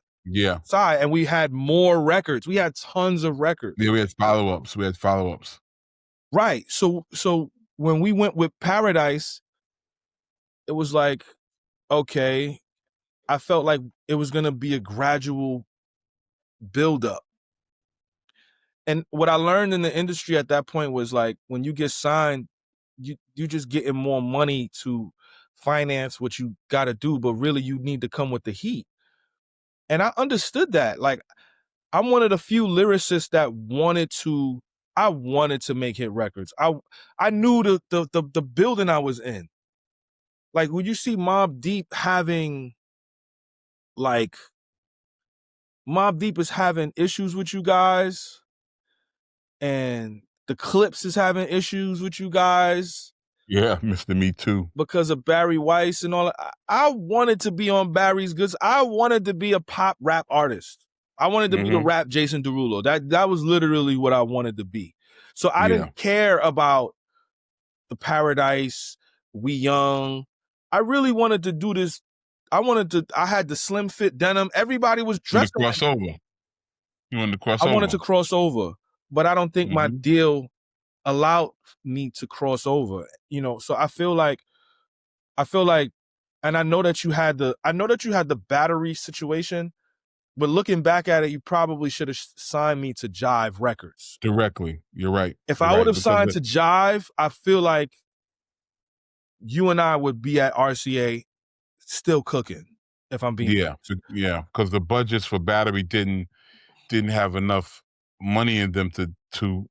side, and we had more records. We had tons of records. Yeah, we had follow-ups. Right. So when we went with Paradise, it was like, okay, I felt like it was gonna be a gradual build up. And what I learned in the industry at that point was, like, when you get signed, you just getting more money to finance what you got to do, but really you need to come with the heat. And I understood that. Like, I'm one of the few lyricists that I wanted to make hit records. I knew the building I was in. Like, when you see Mobb Deep is having issues with you guys, and the Clips is having issues with you guys. Yeah, Mr. Me Too. Because of Barry Weiss and all that. I wanted to be on Barry's goods. I wanted to be a pop rap artist. I wanted to be the rap Jason Derulo. That was literally what I wanted to be. So I didn't care about the Paradise, We Young. I really wanted to do this. I had the slim fit denim. Everybody was dressed. You wanted to cross over. I wanted to cross over, but I don't think my deal allowed me to cross over. So I feel like, and I know that you had the battery situation. but looking back at it, you probably should have signed me to Jive Records. Directly. You're right. If You're I would right, have because signed to Jive, I feel like you and I would be at RCA still cooking, if I'm being yeah, because the budgets for Battery didn't have enough money in them to do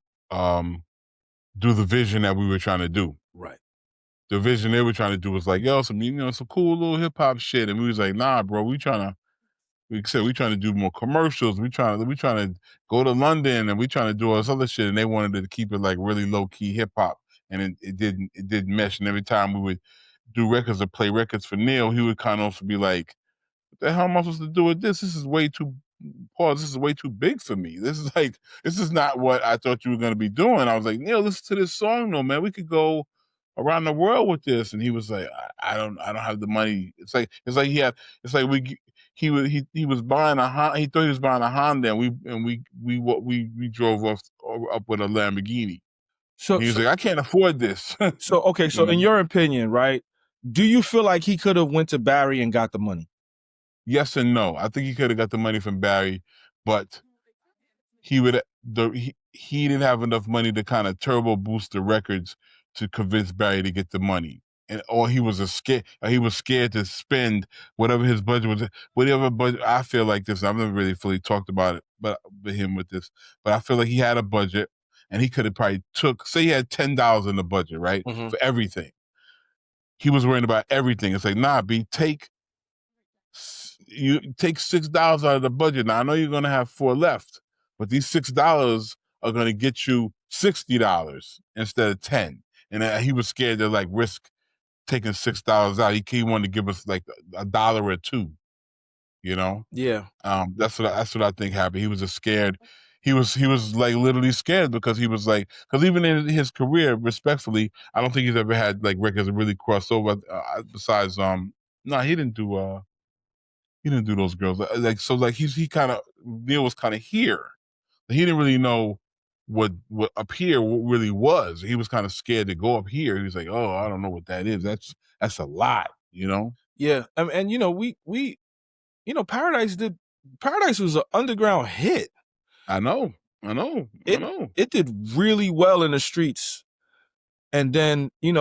the vision that we were trying to do. right. The vision they were trying to do was like, yo, some cool little hip hop shit, and we was like, nah, bro, we trying to do more commercials. We trying to go to London, and we trying to do all this other shit, and they wanted to keep it like really low key hip hop, and it didn't mesh. And every time we would do records or play records for Neil, he would kind of also be like, what the hell am I supposed to do with this? This is way too, Paul, this is way too big for me. This is not what I thought you were going to be doing. I was like, Neil, listen to this song though, man. We could go around the world with this. And he was like, I don't have the money. It's like he was buying a Honda. He thought he was buying a Honda, and we drove up with a Lamborghini. So He was like, I can't afford this. okay. So in your opinion, right? Do you feel like he could have went to Barry and got the money? Yes and no. I think he could have got the money from Barry, but he didn't have enough money to kind of turbo boost the records to convince Barry to get the money. Or he was scared to spend whatever his budget was. Whatever budget, I feel like this. I've never really fully talked about it, but with him with this. But I feel like he had a budget, and he could have probably say he had $10 in the budget, right, for everything. He was worrying about everything. It's like, nah, B, you take $6 out of the budget. Now I know you're gonna have $4 left, but these $6 are gonna get you $60 instead of 10. And he was scared to like risk taking $6 out. He wanted to give us like $1 or $2. You know? Yeah. That's what I think happened. He was just scared. He was like literally scared because he was like, because even in his career, respectfully, I don't think he's ever had like records that really cross over. Besides, no, he didn't do those girls. Like, so like Neil was kind of here. He didn't really know what up here really was. He was kind of scared to go up here. He was like, oh, I don't know what that is. That's a lot, you know? Yeah. And we Paradise was an underground hit. I know. It did really well in the streets. And then, we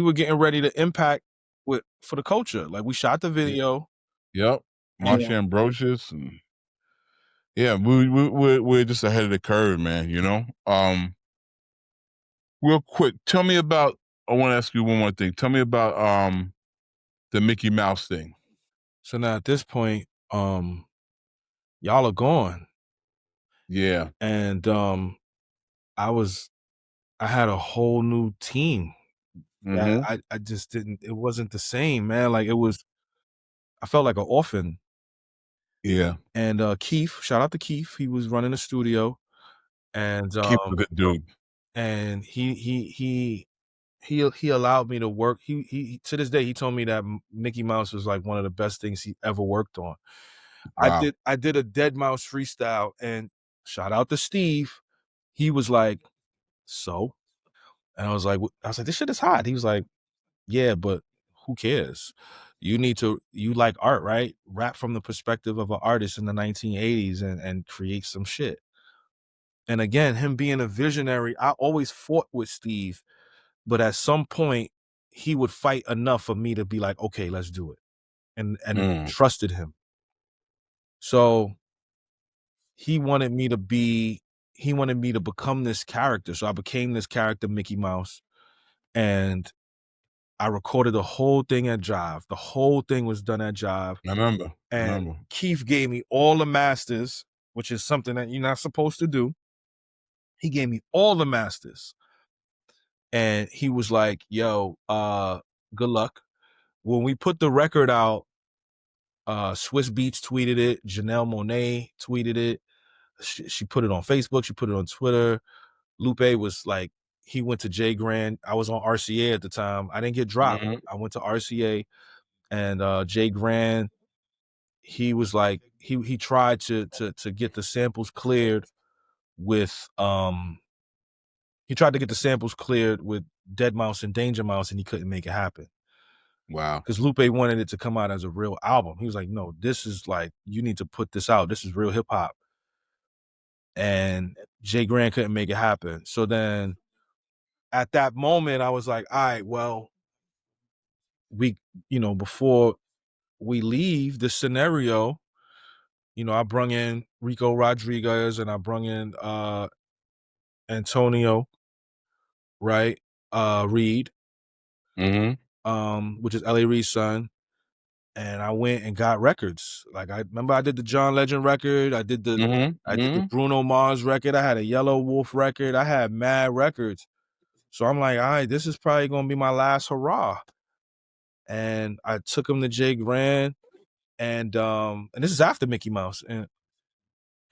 were getting ready to impact for the culture. Like we shot the video. Yep. Marsha Ambrosius, and yeah, we're just ahead of the curve, man, you know? Real quick, I want to ask you one more thing. Tell me about the Mickey Mouse thing. So now at this point, y'all are gone. Yeah. And I had a whole new team. I just didn't, it wasn't the same, man. Like I felt like an orphan. Yeah. And Keith, shout out to Keith. He was running the studio. And Keith's a good dude. And he allowed me to work. He to this day, he told me that Mickey Mouse was like one of the best things he ever worked on. Wow. I did a Dead Mouse freestyle, and shout out to Steve. He was like, so? And I was like, this shit is hot. He was like, yeah, but who cares? You like art, right? Rap from the perspective of an artist in the 1980s and create some shit. And again, him being a visionary, I always fought with Steve, but at some point he would fight enough for me to be like, okay, let's do it. And trusted him. So he wanted me to become this character. So I became this character, Mickey Mouse. And I recorded the whole thing at Jive. The whole thing was done at Jive. I remember. And Keith gave me all the masters, which is something that you're not supposed to do. He gave me all the masters. And he was like, yo, good luck. When we put the record out, Swiss Beats tweeted it. Janelle Monáe tweeted it. She put it on Facebook. She put it on Twitter. Lupe was like, he went to Jay Grand. I was on RCA at the time. I didn't get dropped. I went to RCA, and Jay Grand, he was like, he tried to get the samples cleared with Dead Mouse and Danger Mouse, and he couldn't make it happen. Wow. because Lupe wanted it to come out as a real album. He was like, no, this is like, you need to put this out. This is real hip hop. And Jay Grant couldn't make it happen. So then at that moment, I was like, all right, well, before we leave this scenario, I brung in Rico Rodriguez and I brung in Antonio, right? Reed, which is L.A. Reid's son. And I went and got records. Like, I remember I did the John Legend record. I did the Bruno Mars record. I had a Yellow Wolf record. I had mad records. So I'm like, all right, this is probably gonna be my last hurrah. And I took him to Jay Grant, and this is after Mickey Mouse, and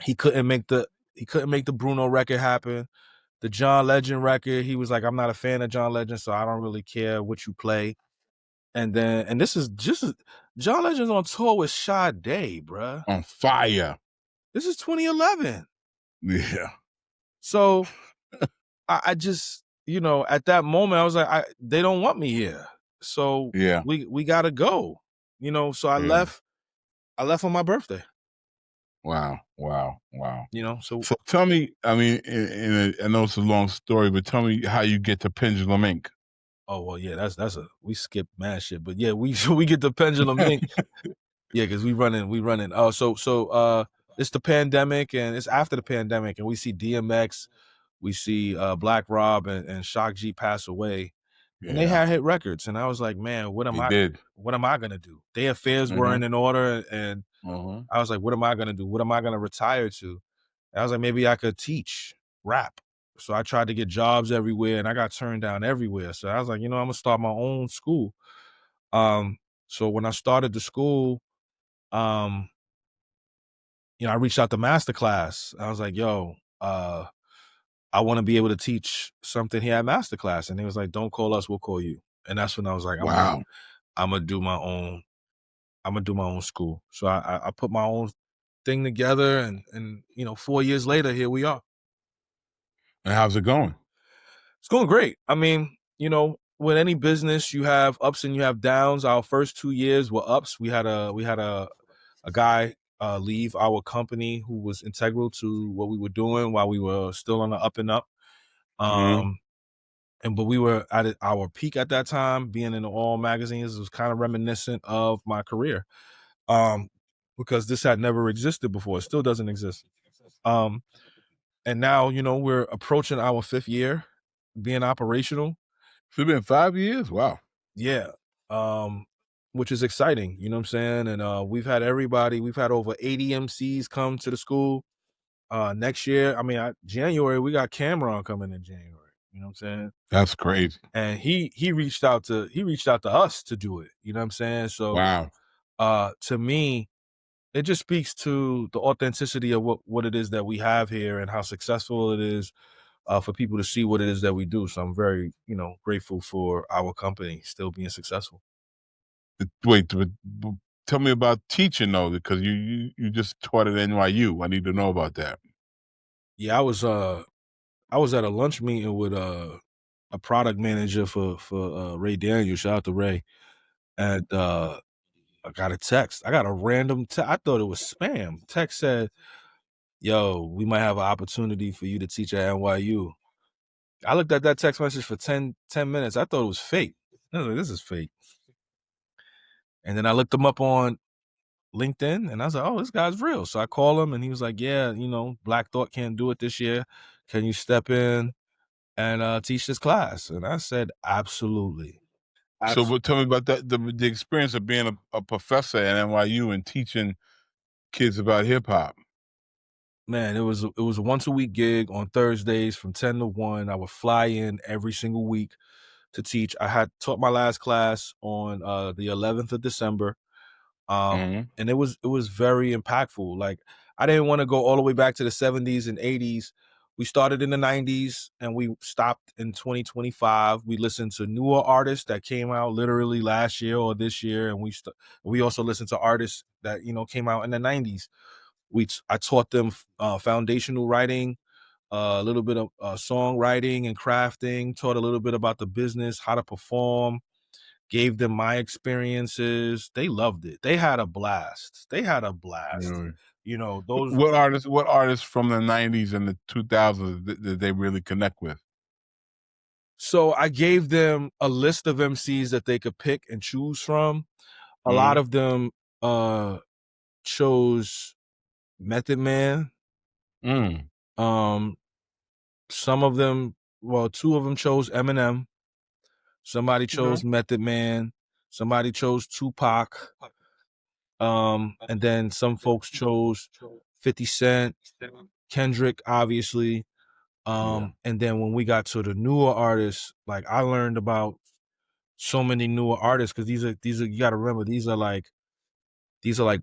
he couldn't make the Bruno record happen. The John Legend record, he was like, I'm not a fan of John Legend, so I don't really care what you play. And this is just John Legend's on tour with Sade, bruh. On fire. This is 2011. Yeah. So I just, at that moment, I was like, they don't want me here. So Yeah. we gotta go. So I left on my birthday. Wow. So tell me, I mean, I know it's a long story, but tell me how you get to Pendulum Ink. Oh, well, yeah, we skip mad shit, but yeah, we get the Pendulum Ink. Yeah, because we running. Oh, so it's the pandemic, and it's after the pandemic, and we see DMX, we see Black Rob and Shock G pass away, and they had hit records, and I was like, man, what am I gonna do? Their affairs weren't in order, and I was like, what am I gonna do? What am I gonna retire to? And I was like, maybe I could teach rap. So I tried to get jobs everywhere, and I got turned down everywhere. So I was like, I'm gonna start my own school. So when I started the school, I reached out to Masterclass. I was like, yo, I want to be able to teach something here at Masterclass. And he was like, don't call us, we'll call you. And that's when I was like, wow, I'm gonna do my own school. So I put my own thing together, and 4 years later, here we are. And how's it going? It's going great. I mean, with any business, you have ups and you have downs. Our first 2 years were ups. We had a guy leave our company who was integral to what we were doing while we were still on the up and up. But we were at our peak at that time, being in all magazines. It was kind of reminiscent of my career, because this had never existed before. It still doesn't exist. And now, we're approaching our 5th year being operational. It's been 5 years? Wow. Yeah. Which is exciting, you know what I'm saying? And we've had over 80 MCs come to the school. Next year, January, we got Cameron coming in January. You know what I'm saying? That's crazy. And he reached out to us to do it. You know what I'm saying? So wow. To me, it just speaks to the authenticity of what it is that we have here and how successful it is for people to see what it is that we do. So I'm very, grateful for our company still being successful. Wait, but tell me about teaching though, because you just taught at NYU. I need to know about that. Yeah, I was at a lunch meeting with a product manager for Ray Daniels. Shout out to Ray. And I got a text. I got a random I thought it was spam. Text said, yo, we might have an opportunity for you to teach at NYU. I looked at that text message for 10 minutes. I thought it was fake. I was like, this is fake. And then I looked him up on LinkedIn, and I was like, oh, this guy's real. So I called him, and he was like, yeah, Black Thought can't do it this year. Can you step in and teach this class? And I said, absolutely. So tell me about that, the experience of being a professor at NYU and teaching kids about hip hop. Man, it was a once a week gig on Thursdays from 10 to 1. I would fly in every single week to teach. I had taught my last class on the 11th of December. And it was very impactful. Like, I didn't want to go all the way back to the 70s and 80s. We started in the 90s and we stopped in 2025. We listened to newer artists that came out literally last year or this year, and we also listened to artists that came out in the 90s. I taught them foundational writing, a little bit of songwriting and crafting, taught a little bit about the business, how to perform, gave them my experiences. They loved it. They had a blast. Really? You know, those. What artists from the 90s and the 2000s did they really connect with? So I gave them a list of MCs that they could pick and choose from. A lot Mhm. of them chose Method Man. Mm. Some of them, well, 2 of them chose Eminem. Somebody chose Method Man. Somebody chose Tupac. And then some folks chose 50 Cent, Kendrick, obviously. Yeah. And then when we got to the newer artists, like I learned about so many newer artists because these are you got to remember these are like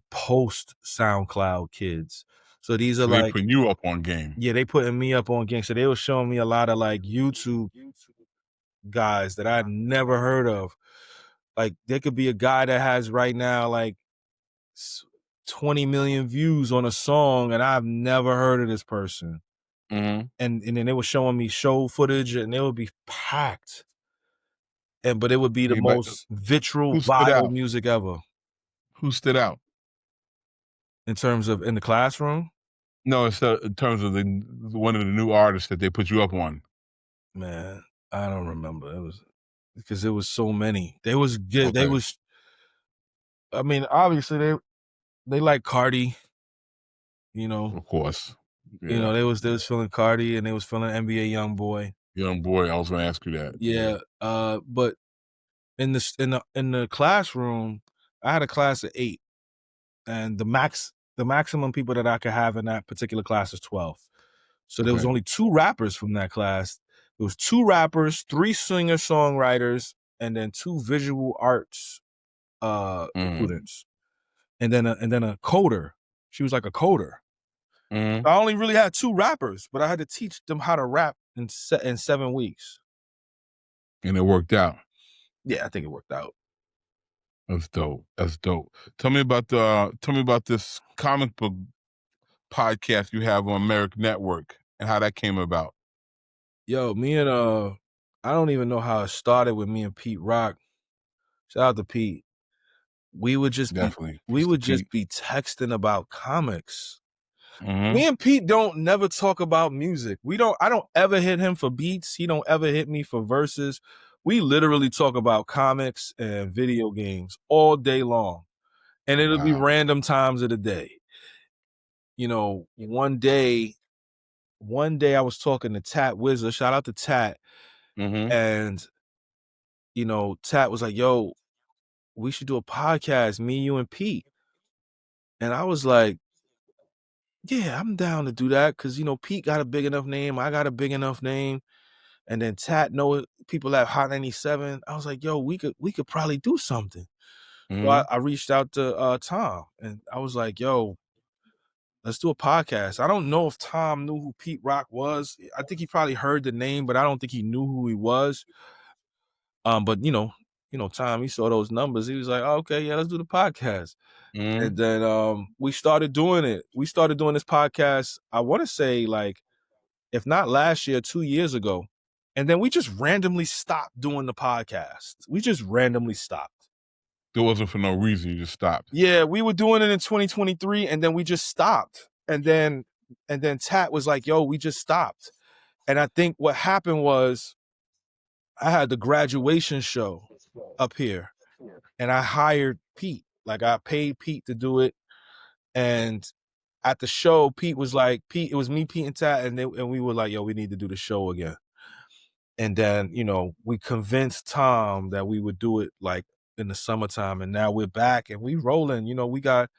post SoundCloud kids. So these are So they like, putting you up on game. yeah, they putting me up on game. So they were showing me a lot of like YouTube guys that I'd never heard of. Like there could be a guy that has right now like 20 million views on a song, and I've never heard of this person. Mhm. And then they were showing me show footage, and it would be packed. But it would be the Anybody most vitriol, who stood vile out? music ever Who stood out? in terms of in the classroom. No, it's in terms of one of the new artists that they put you up on. Man, I don't remember. It was because there was so many. They was good. They Okay. was. I mean, obviously they like Cardi. You know, Of course. you know Yeah. they was feeling Cardi and they was feeling NBA YoungBoy. Young boy, I was gonna ask you that. Yeah. But in the classroom, I had a class of 8, and the maximum people that I could have in that particular class is 12. So there was Okay. only 2 rappers from that class. It was 2 rappers, 3 singer-songwriters, and then 2 visual arts students. And then a coder. She was like a coder. Mhm. I only really had 2 rappers, but I had to teach them how to rap in 7 weeks. And it worked out. Yeah, I think it worked out. That's dope. That's dope. Tell me about this comic book podcast you have on Merrick Network and how that came about. Yo, me and I don't even know how it started with me and Pete Rock. Shout out to Pete. We would just Definitely. be Mr. Pete. texting about comics. Mhm. Me and Pete don't never talk about music. I don't ever hit him for beats. He don't ever hit me for verses. We literally talk about comics and video games all day long. And it'll be Wow. random times of the day. You know, one day I was talking to Tat Wizard. Shout out to Tat. Mhm. And you know, Tat was like, yo, we should do a podcast, me, you, and Pete. And I was like, yeah, I'm down to do that because, you know, Pete got a big enough name. I got a big enough name. And then Tat know people at Hot 97. I was like, yo, we could probably do something. So Mhm. I reached out to Tom and I was like, yo, let's do a podcast. I don't know if Tom knew who Pete Rock was. I think he probably heard the name, but I don't think he knew who he was. But Tom, he saw those numbers. He was like, oh, okay, yeah, let's do the podcast. And Mhm. then we started doing it. We started doing this podcast, I want to say like, if not last year, 2 years ago. And then we just randomly stopped doing the podcast. We just randomly stopped. It wasn't for no reason. You just stopped. Yeah, we were doing it in 2023 and then we just stopped. And then Tat was like, yo, we just stopped. And I think what happened was I had the graduation show up here and I hired Pete. Like I paid Pete to do it. And at the show, Pete was like, it was me, Pete, and Tat, and we were like, yo, we need to do the show again. And then, we convinced Tom that we would do it like in the summertime, and now we're back and we rolling. We got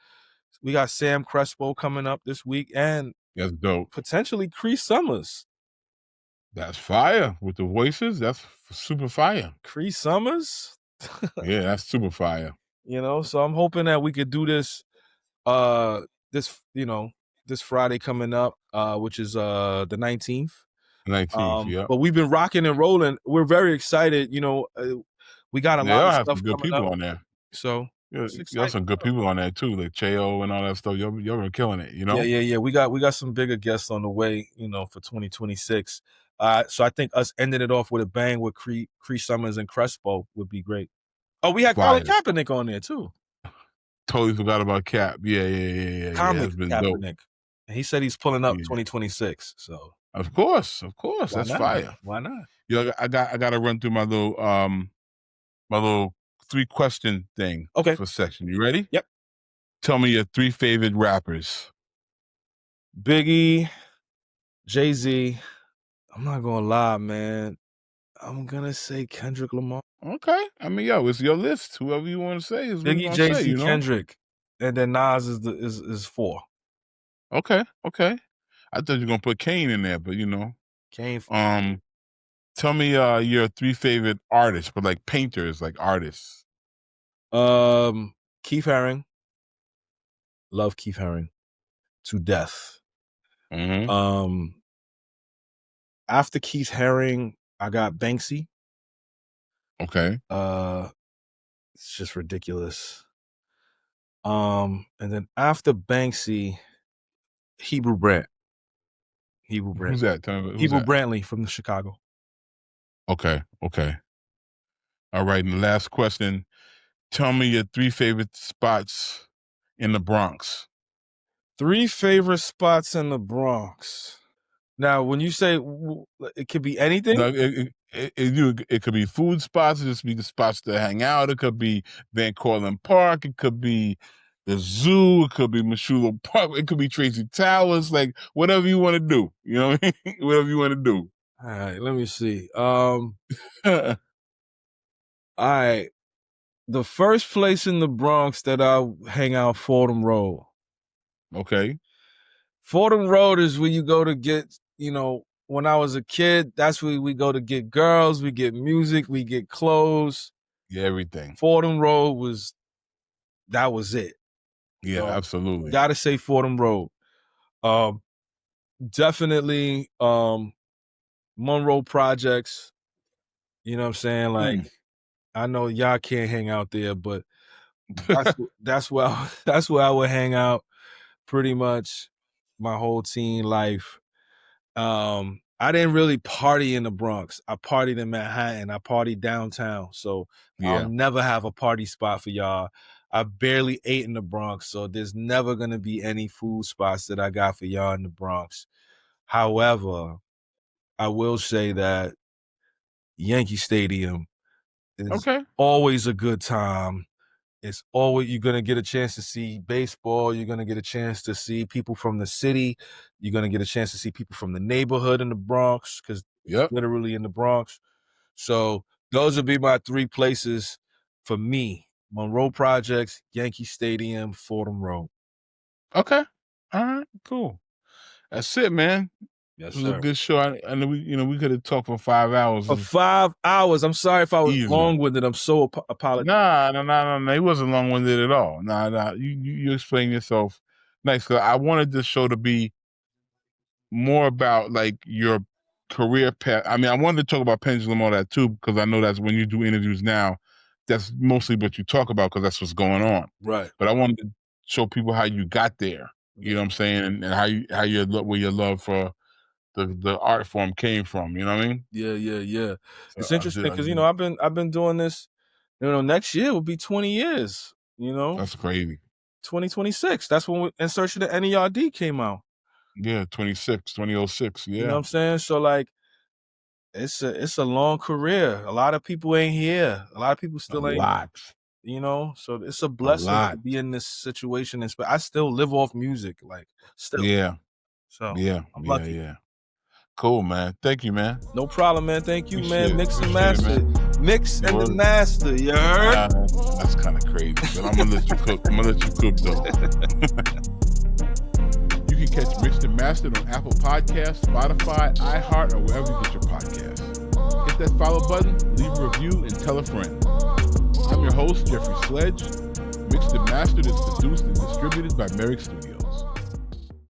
Sam Crespo coming up this week and That's dope. potentially Cree Summers. That's fire with the voices. That's super fire. Cree Summers? Yeah, that's super fire. So I'm hoping that we could do this this Friday coming up, which is the 19th. 19th, yeah. But we've been rocking and rolling. We're very excited. We got a lot Y'all of have stuff some good coming people up. on there. So Yeah, it's y'all exciting. some good people on there too, like Cheo and all that stuff. Y'all been killing it, Yeah. We got some bigger guests on the way, for 2026. So I think us ending it off with a bang with Cree Summers and Crespo would be great. Oh, we had Fire. Colin Kaepernick on there too. Totally forgot about Cap. Yeah. Comic That's been dope. Kaepernick. And he said he's pulling up Yeah. 2026. So Of course. That's not? fire. Why not? Yo, I got to run through my little 3-question thing. Okay. For section. You ready? Yep. Tell me your 3 favorite rappers. Biggie, Jay-Z. I'm not gonna lie, man. I'm gonna say Kendrick Lamar. Okay. I mean, yo, it's your list. Whoever you want to say is what you Biggie, want to Jay-Z, say, you know? Kendrick, and then Nas is 4. Okay. I thought you were gonna put Kane in there, but you know. Kane. Tell me your 3 favorite artists, but like painters, like artists. Keith Haring. Love Keith Haring to death. Mm-hmm. After Keith Haring, I got Banksy. Okay. It's just ridiculous. And then after Banksy, Hebrew Brant. Who's that? Tell me, who's Hebrew that? Brantley from Chicago. Okay. All right. And the last question. Tell me your 3 favorite spots in the Bronx. 3 favorite spots in the Bronx. Now, when you say it could be anything. No, it could be food spots. It just be the spots to hang out. It could be Van Cortlandt Park. It could be the zoo. It could be Meshulo Park. It could be Tracy Towers. Like whatever you want to do. You know what I mean? Whatever you want to do. All right, let me see. All right. The first place in the Bronx that I hang out, Fordham Road. Okay. Fordham Road is where you go to get, when I was a kid, that's where we go to get girls, we get music, we get clothes. Yeah, everything. Fordham Road was it. Yeah, absolutely. Gotta say Fordham Road. Definitely Monroe Projects. You know what I'm saying? Like, I know y'all can't hang out there, but that's where I would hang out pretty much my whole teen life. I didn't really party in the Bronx. I partied in Manhattan. I partied downtown. So I'll never have a party spot for y'all. I barely ate in the Bronx, so there's never gonna be any food spots that I got for y'all in the Bronx. However, I will say that Yankee Stadium is always a good time. It's always, you're going to get a chance to see baseball. You're going to get a chance to see people from the city. You're going to get a chance to see people from the neighborhood in the Bronx, because literally in the Bronx. So those would be my 3 places for me: Monroe Projects, Yankee Stadium, Fordham Road. Okay. All right. Cool. That's it, man. Yes, it was sir. a good show. I know we could have talked for 5 hours. For 5 hours. I'm sorry if I was long-winded. I'm so apologetic. Nah. He wasn't long-winded at all. Nah. You explain yourself nice. 'Cause I wanted this show to be more about like your career path. I mean, I wanted to talk about Pendulum, all that too, because I know that's when you do interviews now, that's mostly what you talk about because that's what's going on. Right. But I wanted to show people how you got there. You know what I'm saying, and where your love for the art form came from. You know what I mean? Yeah. So it's interesting because I've been doing this. Next year will be 20 years. That's crazy. 2026. That's when In Search of the NERD came out. Yeah, 2006. Yeah. You know what I'm saying? So like, it's a long career. A lot of people ain't here. A lot of people still ain't. So it's a blessing to be in this situation. But I still live off music, like still. Yeah. So I'm lucky. Yeah. Cool, man. Thank you, man. No problem, man. Thank you, man. Mix and Appreciate master. it, man. Mix and the master. You heard? That's kind of crazy, but I'm gonna let you cook. Though. You can catch Mixed and Mastered on Apple Podcasts, Spotify, iHeart, or wherever you get your podcasts. Hit that follow button, leave a review, and tell a friend. I'm your host, Jeffrey Sledge. Mixed and Mastered is produced and distributed by Merrick Studios.